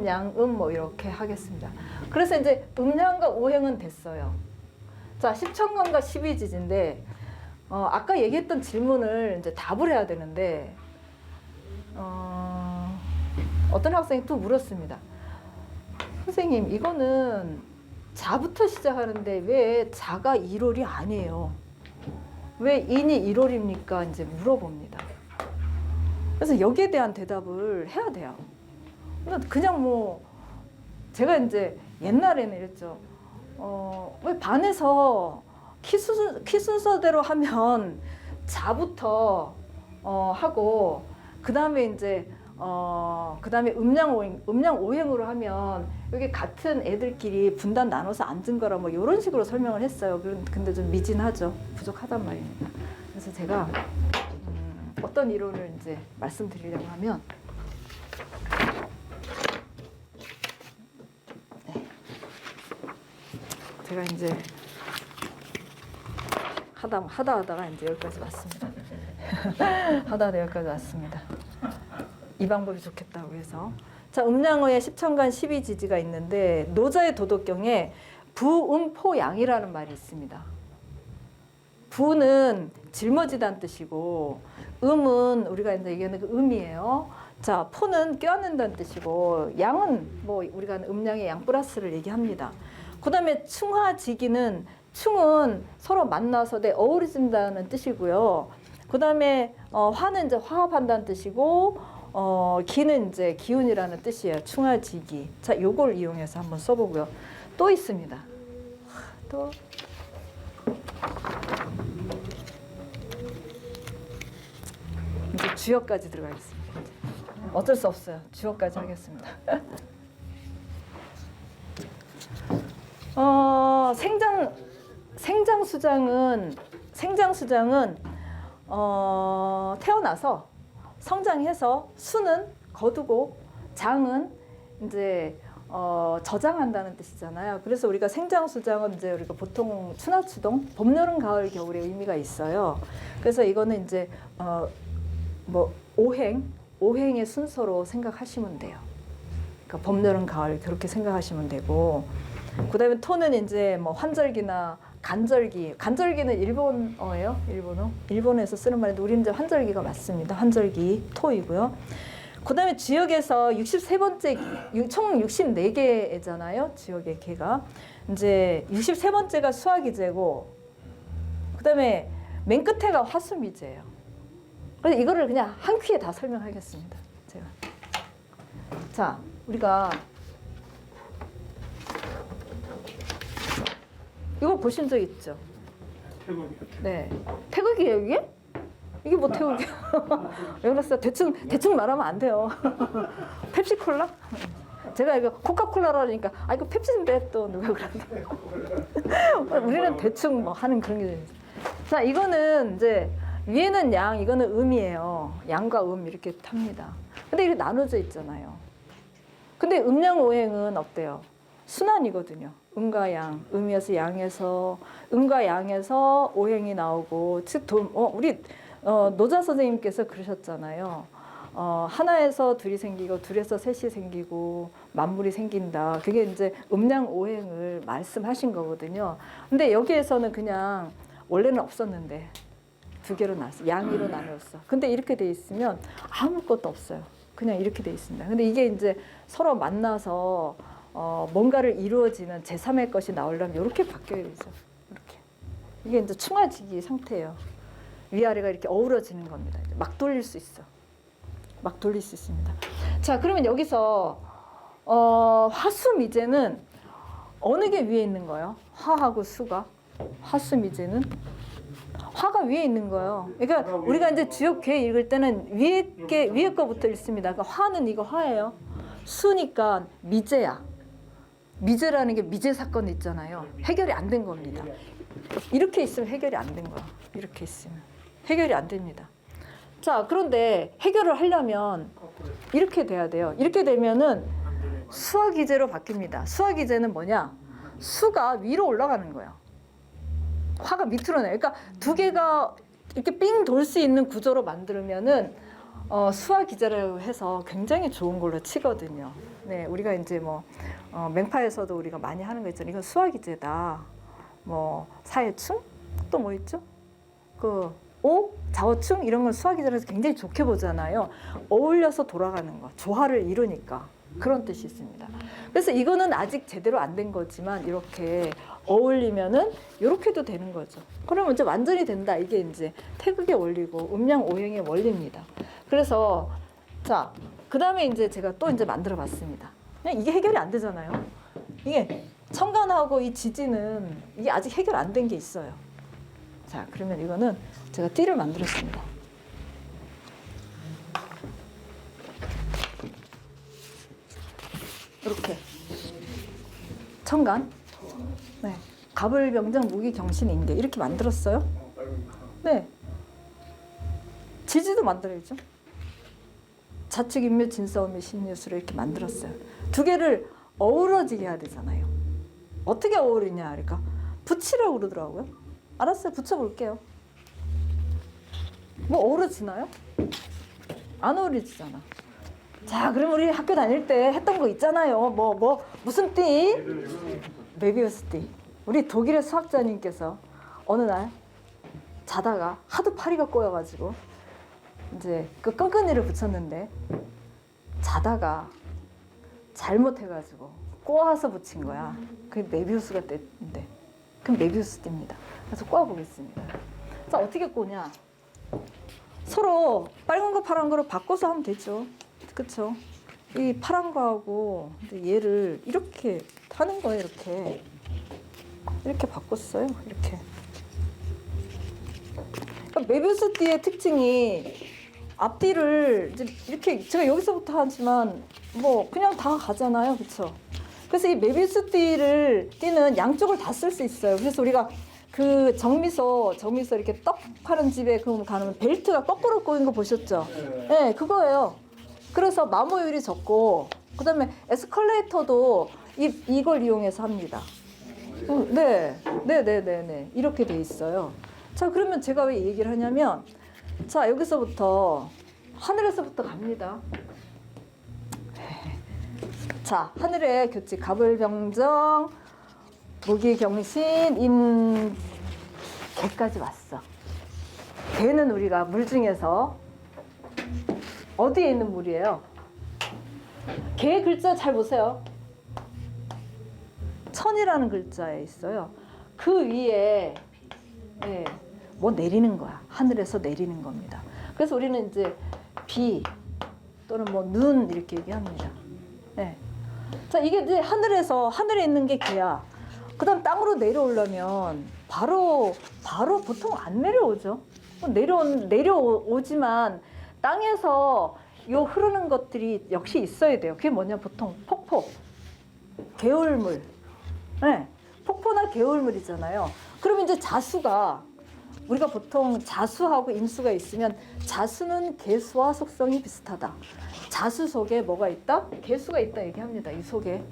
양음 뭐 이렇게 하겠습니다. 그래서 이제 음양과 오행은 됐어요. 자, 십천간과 십이지지인데 아까 얘기했던 질문을 이제 답을 해야 되는데 어떤 학생이 또 물었습니다. 선생님, 이거는 자부터 시작하는데 왜 자가 1월이 아니에요? 왜 인이 1월입니까? 이제 물어봅니다. 그래서 여기에 대한 대답을 해야 돼요. 그냥 뭐 제가 이제 옛날에는 이랬죠. 왜 반에서 키 순서대로 하면 자부터 하고 그 다음에 이제 그 다음에 음양오행으로 하면 여기 같은 애들끼리 분단 나눠서 앉은 거라 뭐 이런 식으로 설명을 했어요. 근데 좀 미진하죠. 부족하단 말입니다. 그래서 제가 어떤 이론을 이제 말씀드리려고 하면, 네. 제가 이제 하다가 이제 여기까지 왔습니다. 하다가 여기까지 왔습니다. 이 방법이 좋겠다고 해서. 자, 음양어에 십천간 십이지지가 있는데 노자의 도덕경에 부음포양이라는 말이 있습니다. 부는 짊어지다는 뜻이고, 음은 우리가 이제 얘기하는 그 음이에요. 자, 포는 껴안는다는 뜻이고, 양은 뭐 우리가 음양의 양 플러스를 얘기합니다. 그 다음에 충화지기는, 충은 서로 만나서 어우러진다는 뜻이고요. 그 다음에 화는 이제 화합한다는 뜻이고, 기는 이제 기운이라는 뜻이에요. 충화지기. 자, 요걸 이용해서 한번 써보고요. 또 있습니다. 또 이제 주역까지 들어가겠습니다. 어쩔 수 없어요. 주역까지 하겠습니다. 생장수장은 태어나서 성장해서 수는 거두고 장은 이제 저장한다는 뜻이잖아요. 그래서 우리가 생장수장은 이제 우리가 보통 추나추동 봄, 여름, 가을, 겨울의 의미가 있어요. 그래서 이거는 이제 뭐 오행의 순서로 생각하시면 돼요. 그러니까 봄, 여름, 가을 그렇게 생각하시면 되고, 그다음에 토는 이제 뭐 환절기나 간절기는 일본어예요. 일본에서 쓰는 말인데 우리는 이제 환절기가 맞습니다. 환절기 토이고요. 그다음에 지역에서 63번째 총 64개잖아요. 지역의 개가 이제 63번째가 수화기제고, 그다음에 맨 끝에가 화수미제예요. 그래서 이거를 그냥 한 퀴에 다 설명하겠습니다. 제가 자 우리가 이거 보신 적 있죠? 태국이요. 네. 태극이에요, 이게? 이게 뭐 태극이야? 왜 그랬어요? 대충 말하면 안 돼요. 펩시콜라? 제가 이거 코카콜라라니까, 아, 이거 펩시인데 또 누가 그러는데. 우리는 대충 뭐 하는 그런 게. 자, 이거는 이제, 위에는 양, 이거는 음이에요. 양과 음 이렇게 탑니다. 근데 이렇게 나눠져 있잖아요. 근데 음양오행은 어때요? 순환이거든요. 음과 양, 음에서 양에서, 음과 양에서 오행이 나오고, 즉, 우리 노자 선생님께서 그러셨잖아요. 하나에서 둘이 생기고, 둘에서 셋이 생기고, 만물이 생긴다. 그게 이제 음양 오행을 말씀하신 거거든요. 근데 여기에서는 그냥, 원래는 없었는데, 두 개로 나눴어. 양위로 나눴어. 근데 이렇게 돼 있으면 아무것도 없어요. 그냥 이렇게 돼 있습니다. 근데 이게 이제 서로 만나서, 뭔가를 이루어지는 제3의 것이 나오려면 이렇게 바뀌어야 되죠. 이렇게. 이게 이제 충화지기 상태예요. 위아래가 이렇게 어우러지는 겁니다. 막 돌릴 수 있어. 막 돌릴 수 있습니다. 자, 그러면 여기서 화수미제는 어느 게 위에 있는 거예요? 화하고 수가. 화수미제는 화가 위에 있는 거예요. 그러니까 우리가 이제 주역괴 읽을 때는 위에 거부터 읽습니다. 그러니까 화는 이거 화예요. 수니까 미제야. 미제라는 게 미제 사건 있잖아요. 해결이 안 된 겁니다. 이렇게 있으면 해결이 안 된 거야. 이렇게 있으면 해결이 안 됩니다. 자, 그런데 해결을 하려면 이렇게 돼야 돼요. 이렇게 되면은 수화기제로 바뀝니다. 수화기제는 뭐냐? 수가 위로 올라가는 거예요. 화가 밑으로 내요. 그러니까 두 개가 이렇게 삥 돌 수 있는 구조로 만들면은 수화기제라고 해서 굉장히 좋은 걸로 치거든요. 네, 우리가 이제 뭐 맹파에서도 우리가 많이 하는 거 있잖아요. 이건 수화기제다. 뭐 사해충 또 뭐 있죠? 자어충 이런 건 수화기제라서 굉장히 좋게 보잖아요. 어울려서 돌아가는 거, 조화를 이루니까 그런 뜻이 있습니다. 그래서 이거는 아직 제대로 안 된 거지만 이렇게 어울리면은 이렇게도 되는 거죠. 그러면 이제 완전히 된다. 이게 이제 태극의 원리고 음양 오행의 원리입니다. 그래서 자, 그다음에 이제 제가 또 이제 만들어 봤습니다. 그냥 이게 해결이 안 되잖아요. 이게 천간하고 이 지지는 이게 아직 해결 안 된 게 있어요. 자, 그러면 이거는 제가 띠를 만들었습니다. 이렇게 천간, 네, 갑을병장 무기경신인데 이렇게 만들었어요. 네, 지지도 만들어야죠. 자축 인묘 진사오미 신유수를 이렇게 만들었어요. 두 개를 어우러지게 해야 되잖아요. 어떻게 어우르냐, 그러니까 붙이라고 그러더라고요. 알았어요, 붙여볼게요. 뭐 어우러지나요? 안 어우러지잖아. 자, 그럼 우리 학교 다닐 때 했던 거 있잖아요. 무슨 띠? 메비우스 띠. 우리 독일의 수학자님께서 어느 날 자다가 하도 파리가 꼬여가지고 이제 그 끈끈이를 붙였는데 자다가 잘못해가지고 꼬아서 붙인 거야. 그게 메비우스가 떼인데, 그럼 메비우스 띠입니다. 그래서 꼬아보겠습니다. 자, 어떻게 꼬냐? 서로 빨간 거 파란 거로 바꿔서 하면 되죠. 그쵸? 이 파란 거하고 얘를 이렇게 하는 거예요. 이렇게 바꿨어요. 이렇게. 그러니까 메비우스띠의 특징이 앞뒤를 이제 이렇게 제가 여기서부터 하지만 뭐 그냥 다 가잖아요. 그쵸? 그래서 이 메비우스띠는 양쪽을 다 쓸 수 있어요. 그래서 우리가 그 정미소 이렇게 떡 파는 집에 가면 벨트가 거꾸로 꼬인 거 보셨죠? 네, 그거예요. 그래서 마모율이 적고 그다음에 에스컬레이터도 이걸 이용해서 합니다. 네. 이렇게 돼 있어요. 자, 그러면 제가 왜 이 얘기를 하냐면, 자, 여기서부터 하늘에서부터 갑니다. 자, 하늘의 규칙, 갑을병정, 무기경신, 개까지 왔어. 개는 우리가 물 중에서 어디에 있는 물이에요? 개 글자 잘 보세요. 천이라는 글자에 있어요. 그 위에 뭐 내리는 거야. 하늘에서 내리는 겁니다. 그래서 우리는 이제 비 또는 뭐 눈 이렇게 얘기합니다. 네. 자, 이게 이제 하늘에 있는 게 개야. 그다음 땅으로 내려오려면 바로 보통 안 내려오죠. 내려오지만 땅에서 요 흐르는 것들이 역시 있어야 돼요. 그게 뭐냐, 보통 폭포, 개울물, 네, 폭포나 개울물이잖아요. 그러면 이제 자수가, 우리가 보통 자수하고 임수가 있으면 자수는 개수와 속성이 비슷하다. 자수 속에 뭐가 있다? 개수가 있다 얘기합니다. 이 속에.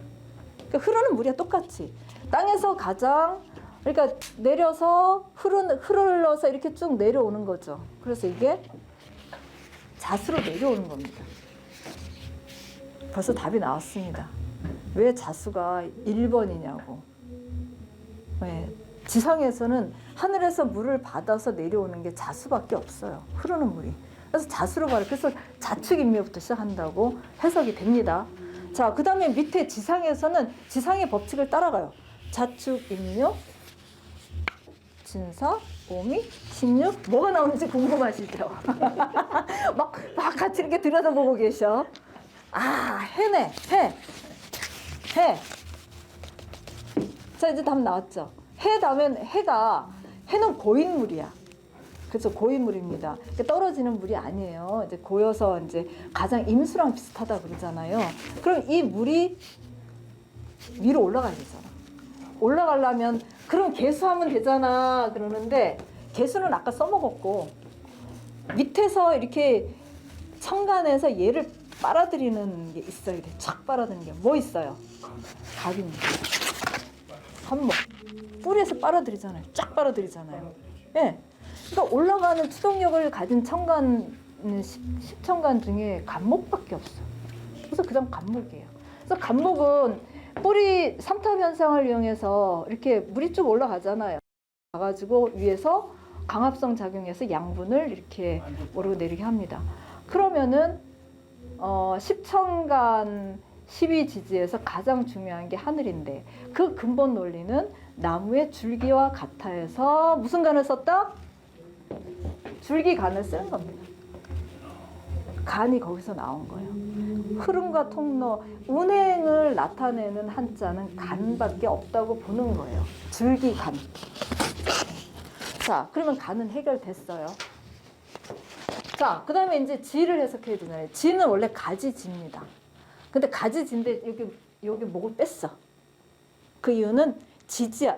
그러니까 흐르는 물이야, 똑같이. 땅에서 가장, 그러니까 내려서 흘러서 이렇게 쭉 내려오는 거죠. 그래서 이게 자수로 내려오는 겁니다. 벌써 답이 나왔습니다. 왜 자수가 1번이냐고. 왜? 지상에서는 하늘에서 물을 받아서 내려오는 게 자수밖에 없어요. 흐르는 물이. 그래서 자수로 말해. 그래서 자축인묘부터 시작한다고 해석이 됩니다. 자, 그 다음에 밑에 지상에서는 지상의 법칙을 따라가요. 자축인묘, 진사, 오미, 신유. 뭐가 나오는지 궁금하시죠? 막 같이 이렇게 들여다보고 계셔. 아, 해네. 해. 자, 이제 답 나왔죠. 해 다음엔 해는 고인물이야. 그래서 고인물입니다. 떨어지는 물이 아니에요. 이제 고여서 이제 가장 임수랑 비슷하다 그러잖아요. 그럼 이 물이 위로 올라가야 되잖아. 올라가려면 그럼 개수하면 되잖아 그러는데, 개수는 아까 써먹었고, 밑에서 이렇게 천간에서 얘를 빨아들이는 게 있어야 돼. 착 빨아들이는 게 뭐 있어요? 갑입니다. 한목. 뿌리에서 빨아들이잖아요. 쫙 빨아들이잖아요. 예. 그러니까 올라가는 추동력을 가진 천간, 10천간 중에 간목밖에 없어. 그래서 그냥 간목이에요. 그래서 간목은 뿌리 삼탑 현상을 이용해서 이렇게 물이 쭉 올라가잖아요. 가가지고 위에서 강합성 작용해서 양분을 이렇게 오르고 내리게 합니다. 그러면은 10천간 12지지에서 가장 중요한 게 하늘인데, 그 근본 논리는 나무의 줄기와 같아에서 무슨 간을 썼다? 줄기간을 쓰는 겁니다. 간이 거기서 나온 거예요. 흐름과 통로, 운행을 나타내는 한자는 간밖에 없다고 보는 거예요. 줄기간. 자, 그러면 간은 해결됐어요. 자, 그 다음에 이제 지를 해석해야 되잖아요. 지는 원래 가지지입니다. 근데 가지지인데 여기 목을 뺐어. 그 이유는 지지야.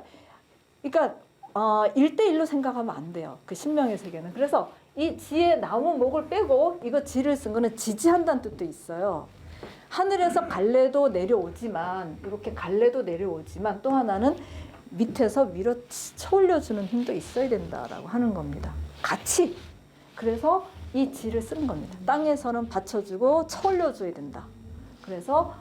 그러니까 1대1로 생각하면 안 돼요. 그 신명의 세계는. 그래서 이 지의 나무 목을 빼고 이거 지를 쓴 거는 지지한다는 뜻도 있어요. 하늘에서 갈래도 내려오지만, 이렇게 갈래도 내려오지만, 또 하나는 밑에서 위로 쳐올려주는 힘도 있어야 된다라고 하는 겁니다. 같이. 그래서 이 지를 쓰는 겁니다. 땅에서는 받쳐주고 쳐올려줘야 된다. 그래서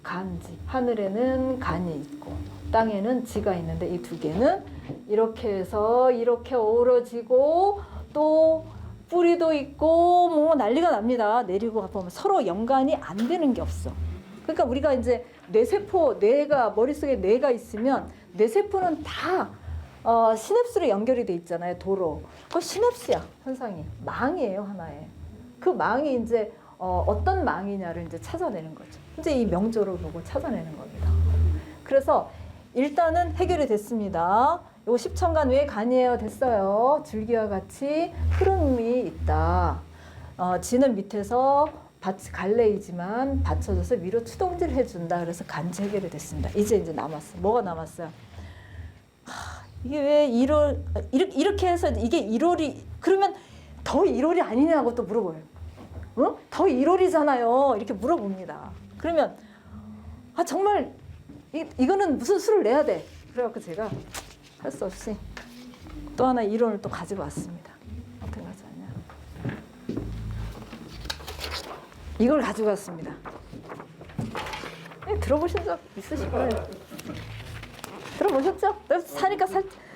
간지. 하늘에는 간이 있고 땅에는 지가 있는데, 이 두 개는 이렇게 해서 이렇게 어우러지고 또 뿌리도 있고 뭐 난리가 납니다. 내리고 보면 서로 연관이 안 되는 게 없어. 그러니까 우리가 이제 뇌세포, 뇌가, 머릿속에 뇌가 있으면 뇌세포는 다 시냅스로 연결이 돼 있잖아요. 도로. 그 시냅스야, 현상이. 망이에요, 하나의. 그 망이 이제 어떤 망이냐를 이제 찾아내는 거죠. 이제 이 명조를 보고 찾아내는 겁니다. 그래서 일단은 해결이 됐습니다. 요거 10천간 왜 간이에요? 됐어요. 줄기와 같이 흐름이 있다. 지는 밑에서 갈래이지만 받쳐줘서 위로 추동질을 해준다. 그래서 간지 해결이 됐습니다. 이제 남았어요. 뭐가 남았어요? 이게 왜 이렇게 해서 이게 1월이, 그러면 더 1월이 아니냐고 또 물어봐요. 더 1월이잖아요. 이렇게 물어봅니다. 그러면 아 정말 이거는 무슨 수를 내야 돼. 그래갖고 제가 할 수 없이 또 하나 이론을 또 가지고 왔습니다. 어떻게 가져왔냐? 이걸 가지고 왔습니다. 들어보신 적 있으실 거예요. 들어보셨죠? 사니까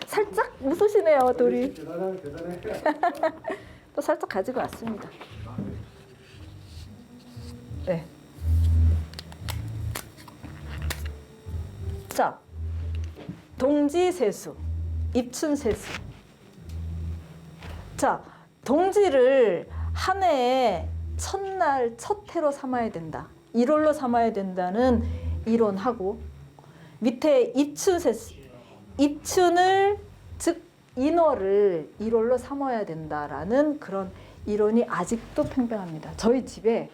살짝 웃으시네요, 둘이. 대단해. 또 살짝 가지고 왔습니다. 네. 자, 동지세수, 입춘세수. 자, 동지를 한 해에 첫날 첫 해로 삼아야 된다. 1월로 삼아야 된다는 이론하고 밑에 입춘세수, 입춘을 즉 인월을 1월로 삼아야 된다라는 그런 이론이 아직도 팽팽합니다. 저희 집에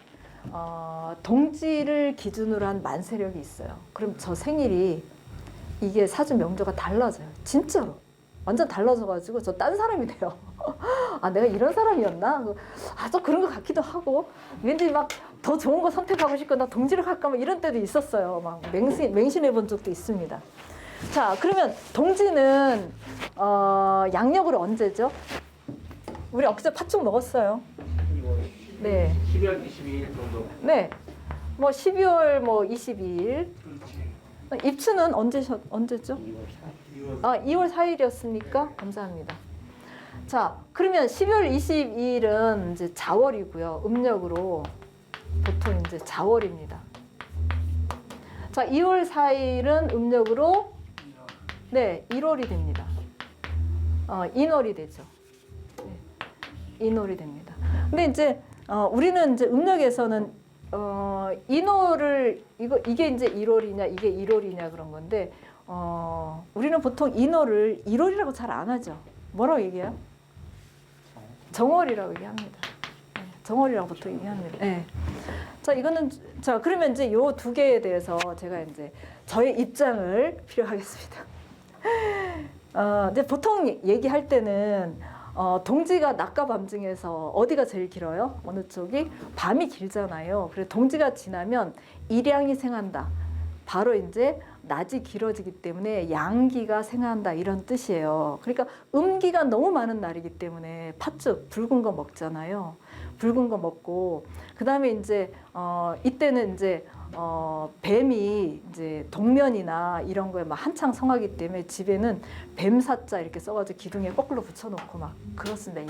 동지를 기준으로 한 만세력이 있어요. 그럼 저 생일이 이게 사주 명조가 달라져요. 진짜로. 완전 달라져가지고 저 딴 사람이 돼요. 아, 내가 이런 사람이었나? 아, 또 그런 것 같기도 하고 왠지 막 더 좋은 거 선택하고 싶고 나 동지를 갈까 막 이런 때도 있었어요. 막 맹신해 본 적도 있습니다. 자, 그러면 동지는 양력으로 언제죠? 우리 엊그제 팥죽 먹었어요. 네. 12월 22일 정도. 네. 뭐 12월 뭐 22일. 입춘은 언제죠? 2월 4일이었습니까? 감사합니다. 자, 그러면 12월 22일은 이제 자월이고요. 음력으로 보통 이제 자월입니다. 자, 2월 4일은 음력으로 네, 1월이 됩니다. 인월이 되죠. 네, 인월이 됩니다. 근데 이제 우리는 이제 음력에서는 인월을 이게 이제 1월이냐 이게 1월이냐 그런 건데 우리는 보통 인월을 1월이라고 잘 안 하죠. 뭐라고 얘기해요? 정월이라고 얘기합니다. 네, 정월이라고 보통 얘기합니다. 네. 자, 이거는 자 그러면 이제 요 두 개에 대해서 제가 이제 저의 입장을 필요하겠습니다. 이제 보통 얘기할 때는 동지가 낮과 밤 중에서 어디가 제일 길어요? 어느 쪽이? 밤이 길잖아요. 그래서 동지가 지나면 일양이 생한다. 바로 이제 낮이 길어지기 때문에 양기가 생한다 이런 뜻이에요. 그러니까 음기가 너무 많은 날이기 때문에 팥죽 붉은 거 먹잖아요. 붉은 거 먹고 그 다음에 이제 이때는 이제 뱀이 이제 동면이나 이런 거에 막 한창 성하기 때문에 집에는 뱀사자 이렇게 써가지고 기둥에 거꾸로 붙여놓고 막 그렇습니다.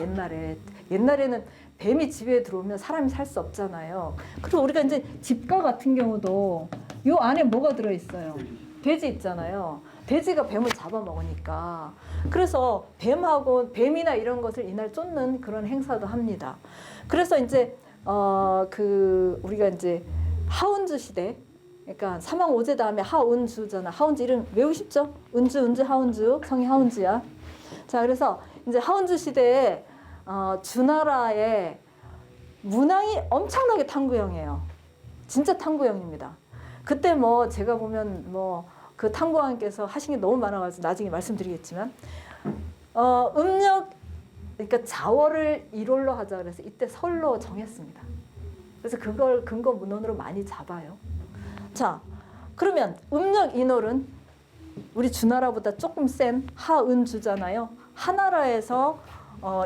옛날에는 뱀이 집에 들어오면 사람이 살 수 없잖아요. 그리고 우리가 이제 집가 같은 경우도 요 안에 뭐가 들어있어요? 돼지 있잖아요. 돼지가 뱀을 잡아먹으니까. 그래서 뱀이나 이런 것을 이날 쫓는 그런 행사도 합니다. 그래서 이제 우리가 이제 하운주 시대, 그러니까 사망오제 다음에 하운주잖아. 하운주 이름 외우고 싶죠? 은주, 하운주, 성이 하운주야. 자, 그래서 이제 하운주 시대에 주나라의 문왕이 엄청나게 탐구형이에요. 진짜 탐구형입니다. 그때 뭐 제가 보면 뭐 그 탐구왕께서 하신 게 너무 많아가지고 나중에 말씀드리겠지만 음력 그러니까 자월을 1월로 하자 그래서 이때 설로 정했습니다. 그래서 그걸 근거 문헌으로 많이 잡아요. 자, 그러면 음력 인월은 우리 주나라보다 조금 센 하은주잖아요. 하나라에서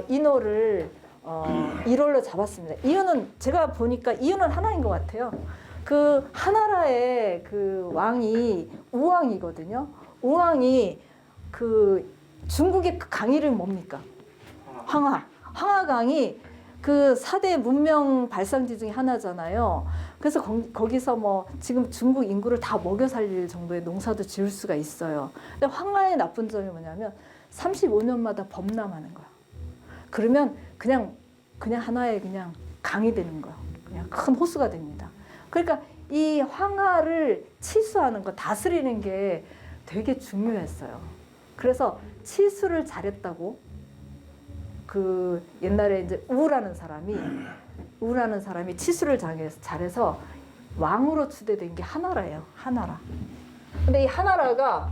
인월을 1월로 잡았습니다. 이유는 제가 보니까 이유는 하나인 것 같아요. 그 하나라의 그 왕이 우왕이거든요. 우왕이 그 중국의 그 강 이름이 뭡니까? 황하강이 그 4대 문명 발상지 중에 하나잖아요. 그래서 거기서 뭐 지금 중국 인구를 다 먹여 살릴 정도의 농사도 지을 수가 있어요. 근데 황하의 나쁜 점이 뭐냐면 35년마다 범람하는 거야. 그러면 그냥 하나의 그냥 강이 되는 거야. 그냥 큰 호수가 됩니다. 그러니까 이 황하를 치수하는 거, 다스리는 게 되게 중요했어요. 그래서 치수를 잘했다고 그 옛날에 이제 우라는 사람이 치수를 잘해서 왕으로 추대된 게 하나라예요. 하나라. 근데 이 하나라가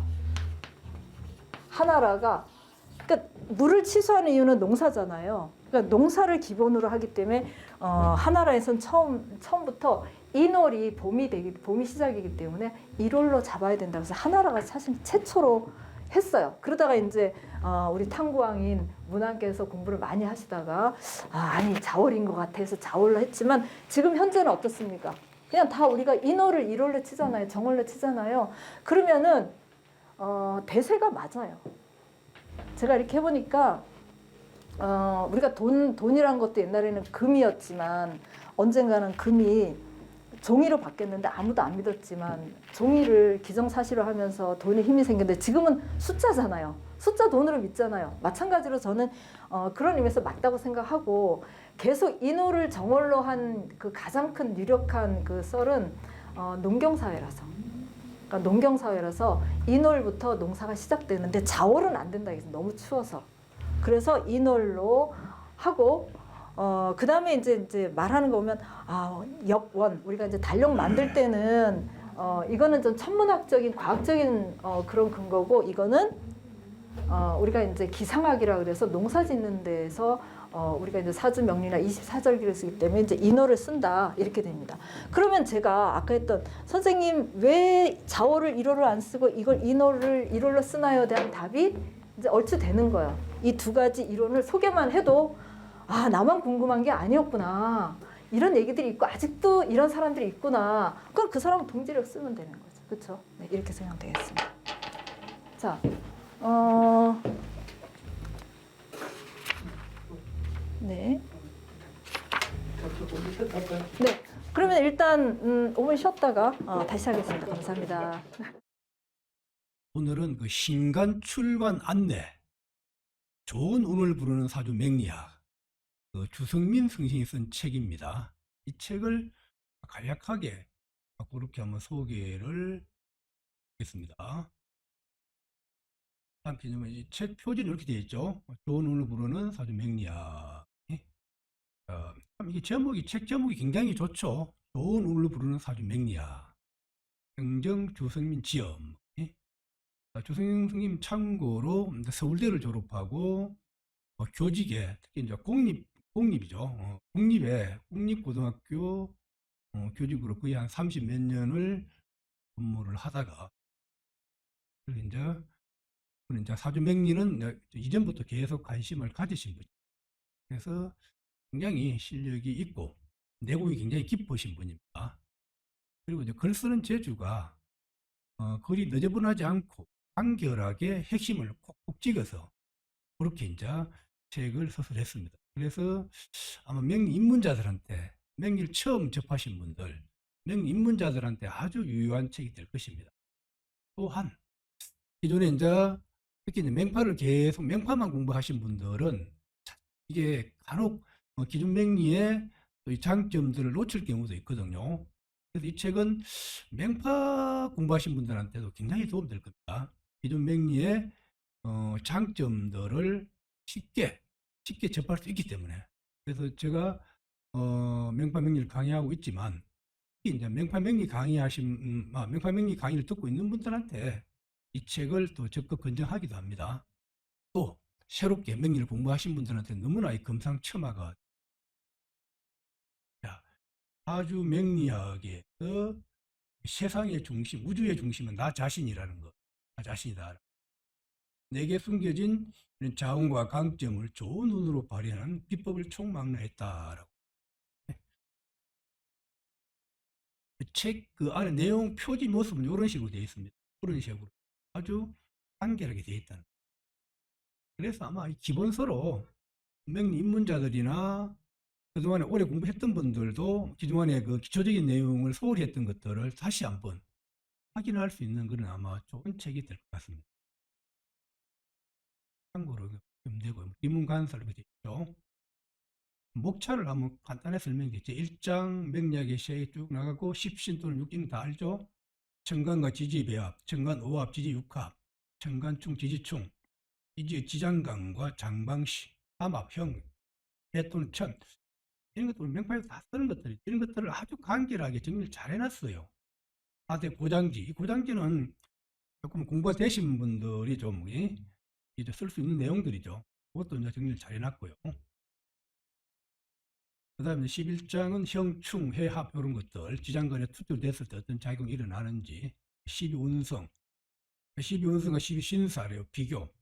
그러니까 물을 치수하는 이유는 농사잖아요. 그러니까 농사를 기본으로 하기 때문에 하나라에선 처음부터 인월이 봄이 시작이기 때문에 1월로 잡아야 된다고 해서 하나라가 사실 최초로 했어요. 그러다가 이제 우리 탐구왕인 문왕께서 공부를 많이 하시다가 아니 자월인 것 같아서 자월로 했지만 지금 현재는 어떻습니까? 그냥 다 우리가 인월을 1월로 치잖아요. 정월로 치잖아요. 그러면은 대세가 맞아요. 제가 이렇게 해보니까 우리가 돈이란 것도 옛날에는 금이었지만 언젠가는 금이 종이로 바뀌었는데 아무도 안 믿었지만 종이를 기정사실로 하면서 돈에 힘이 생겼는데 지금은 숫자잖아요. 숫자 돈으로 믿잖아요. 마찬가지로 저는 그런 의미에서 맞다고 생각하고 계속 인호를 정월로 한 그 가장 큰 유력한 그 썰은 농경사회라서 그러니까 농경사회라서 인월부터 농사가 시작되는데 자월은 안 된다. 너무 추워서. 그래서 인월로 하고 그 다음에 이제 말하는 거 보면 역원 우리가 이제 달력 만들 때는 이거는 좀 천문학적인 과학적인 그런 근거고 이거는 우리가 이제 기상학이라 그래서 농사 짓는 데에서 우리가 이제 사주명리나 24절기를 쓰기 때문에 이제 인월을 쓴다 이렇게 됩니다. 그러면 제가 아까 했던 선생님 왜 자월을 1월을 안 쓰고 이걸 인월을 1월로 쓰나요? 대한 답이 이제 얼추 되는 거예요. 이 두 가지 이론을 소개만 해도 나만 궁금한 게 아니었구나. 이런 얘기들이 있고 아직도 이런 사람들이 있구나. 그럼 그 사람은 동지력 쓰면 되는 거죠. 그렇죠? 네, 이렇게 생각되겠습니다. 자, 네. 네. 그러면 일단 5분 쉬었다가 다시 하겠습니다. 감사합니다. 오늘은 그 신간 출간 안내, 좋은 운을 부르는 사주 맹리학, 그 주성민 선생이 쓴 책입니다. 이 책을 간략하게 그렇게 한번 소개를 하겠습니다. 한편이면 이 책 표지는 이렇게 되어 있죠. 좋은 운을 부르는 사주 맹리학. 참 이게 책 제목이 굉장히 좋죠. 좋은 운을 부르는 사주 맹리학. 경정 주성민 지엄. 주성민 선생님 참고로 서울대를 졸업하고 교직에 특히 이제 공립이죠. 국립고등학교 교직으로 거의 한 30 몇 년을 근무를 하다가 이제 사주맹리는 이전부터 계속 관심을 가지신 분. 그래서 굉장히 실력이 있고 내공이 굉장히 깊으신 분입니다. 그리고 이제 글 쓰는 재주가 글이 너저분하지 않고 간결하게 핵심을 콕콕 찍어서 그렇게 이제 책을 서술했습니다. 그래서 아마 맹리 입문자들한테 맹리를 처음 접하신 분들, 맹리 입문자들한테 아주 유효한 책이 될 것입니다. 또한 기존에 이제 특히 이제 맹파를 계속 맹파만 공부하신 분들은 이게 간혹 기존 맹리의 또 장점들을 놓칠 경우도 있거든요. 그래서 이 책은 맹파 공부하신 분들한테도 굉장히 도움될 겁니다. 기존 맹리의 장점들을 쉽게 접할 수 있기 때문에. 그래서 제가 맹파 맹리를 강의하고 있지만 특히 이제 맹파 맹리 강의를 듣고 있는 분들한테 이 책을 또 적극 권장하기도 합니다. 또 새롭게 맹리를 공부하신 분들한테 너무나 이 금상첨화가 사주 맹리학에서 세상의 중심, 우주의 중심은 나 자신이라는 것, 나 자신이다. 내게 숨겨진 자원과 강점을 좋은 눈으로 발휘하는 비법을 총망라했다라고. 책 그 안에 내용 표지 모습은 이런 식으로 되어 있습니다. 그런 식으로 아주 간결하게 되어 있다는. 그래서 아마 기본서로 맹리 입문자들이나 그동안에 오래 공부했던 분들도 그동안에 그 기초적인 내용을 소홀히 했던 것들을 다시 한번 확인할 수 있는 그런 아마 좋은 책이 될 것 같습니다. 참고로 좀 되고 비문간설로 되어 있죠. 목차를 한번 간단히 설명드리죠. 1장 맹리학의 시작이 쭉 나가고 십신 또는 육진 다 알죠. 천간과 지지 배합, 천간 오합, 지지 육합, 천간충, 지지충, 지지의 지장간과 장방시, 삼합형, 해 또는 천, 이런 것들 명파에서 다 쓰는 것들이 이런 것들을 아주 간결하게 정리를 잘 해놨어요. 4대 고장지, 이 고장지는 조금 공부가 되신 분들이 좀 이제 쓸 수 있는 내용들이죠. 그것도 이제 정리를 잘 해놨고요. 그 다음에 11장은 형충, 해합 이런 것들, 지장간에 투표됐을 때 어떤 작용이 일어나는지, 12운성, 12운성과 12신살이에요. 비교.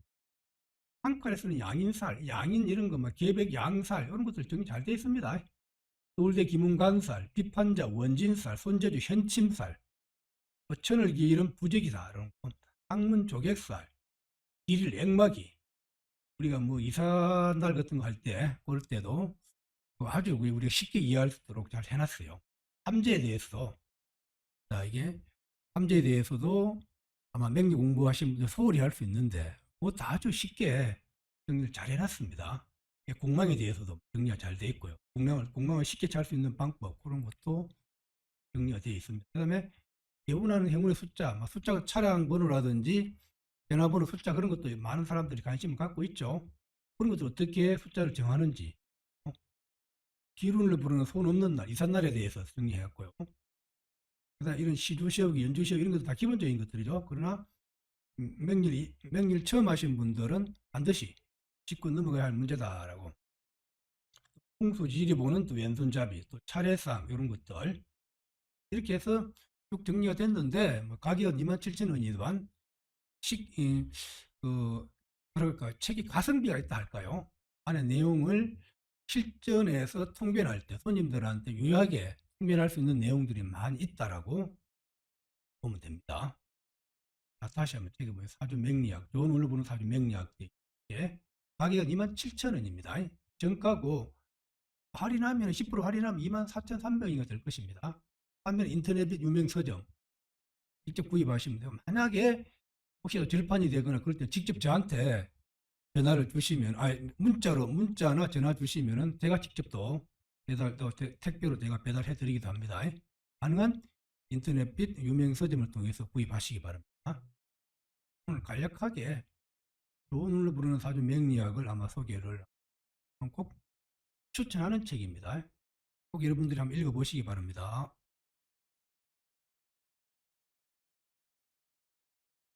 한칼에서는 양인살, 양인 이런 거, 막 계백 양살 이런 것들 정리 잘 되어 있습니다. 서울대 기문관살, 비판자 원진살, 손재주 현침살, 천을기 이름 부적이다. 이런 거. 항문 조객살, 길일 액막이. 우리가 뭐 이사날 같은 거 할 때, 그럴 때도 아주 우리가 쉽게 이해할 수 있도록 잘 해놨어요. 함제에 대해서. 자, 이게 함제에 대해서도 아마 맹리 공부하신 분들 소홀히 할 수 있는데, 그것도 아주 쉽게 정리를 잘 해놨습니다. 공망에 대해서도 정리가 잘 되어 있고요. 공망을 쉽게 잘 수 있는 방법, 그런 것도 정리가 되어 있습니다. 그 다음에 개운하는 행운의 숫자, 숫자가 차량 번호라든지 전화번호 숫자 그런 것도 많은 사람들이 관심을 갖고 있죠. 그런 것들 어떻게 숫자를 정하는지, 기운을 부르는 손 없는 날, 이삿날에 대해서 정리해왔고요. 그다음 이런 시주시험, 연주시험 이런 것도 다 기본적인 것들이죠. 그러나 맹일 처음 하신 분들은 반드시 짚고 넘어가야 할 문제다라고. 풍수지리보는 또 왼손잡이, 또 차례상 이런 것들 이렇게 해서 쭉 정리가 됐는데 가격은 27,000원이지만 뭐랄까 책이 가성비가 있다 할까요? 안에 내용을 실전에서 통변할 때 손님들한테 유효하게 통변할 수 있는 내용들이 많이 있다라고 보면 됩니다. 자, 다시 한번 책에 보면 사주 맹리학, 좋은 울로 보는 사주 맹리학 가격은 27,000원입니다. 정가고 할인하면 10% 할인하면 24,300원이 될 것입니다. 반면 인터넷 유명 서점 직접 구입하시면 돼요. 만약에 혹시나 절판이 되거나 그럴 때 직접 저한테 전화를 주시면, 문자나 전화 주시면은 제가 직접 또 택배로 제가 배달해 드리기도 합니다. 가능한 인터넷 및 유명 서점을 통해서 구입하시기 바랍니다. 오늘 간략하게 좋은 울로 부르는 사주 맹리학을 아마 소개를 꼭 추천하는 책입니다. 꼭 여러분들이 한번 읽어보시기 바랍니다.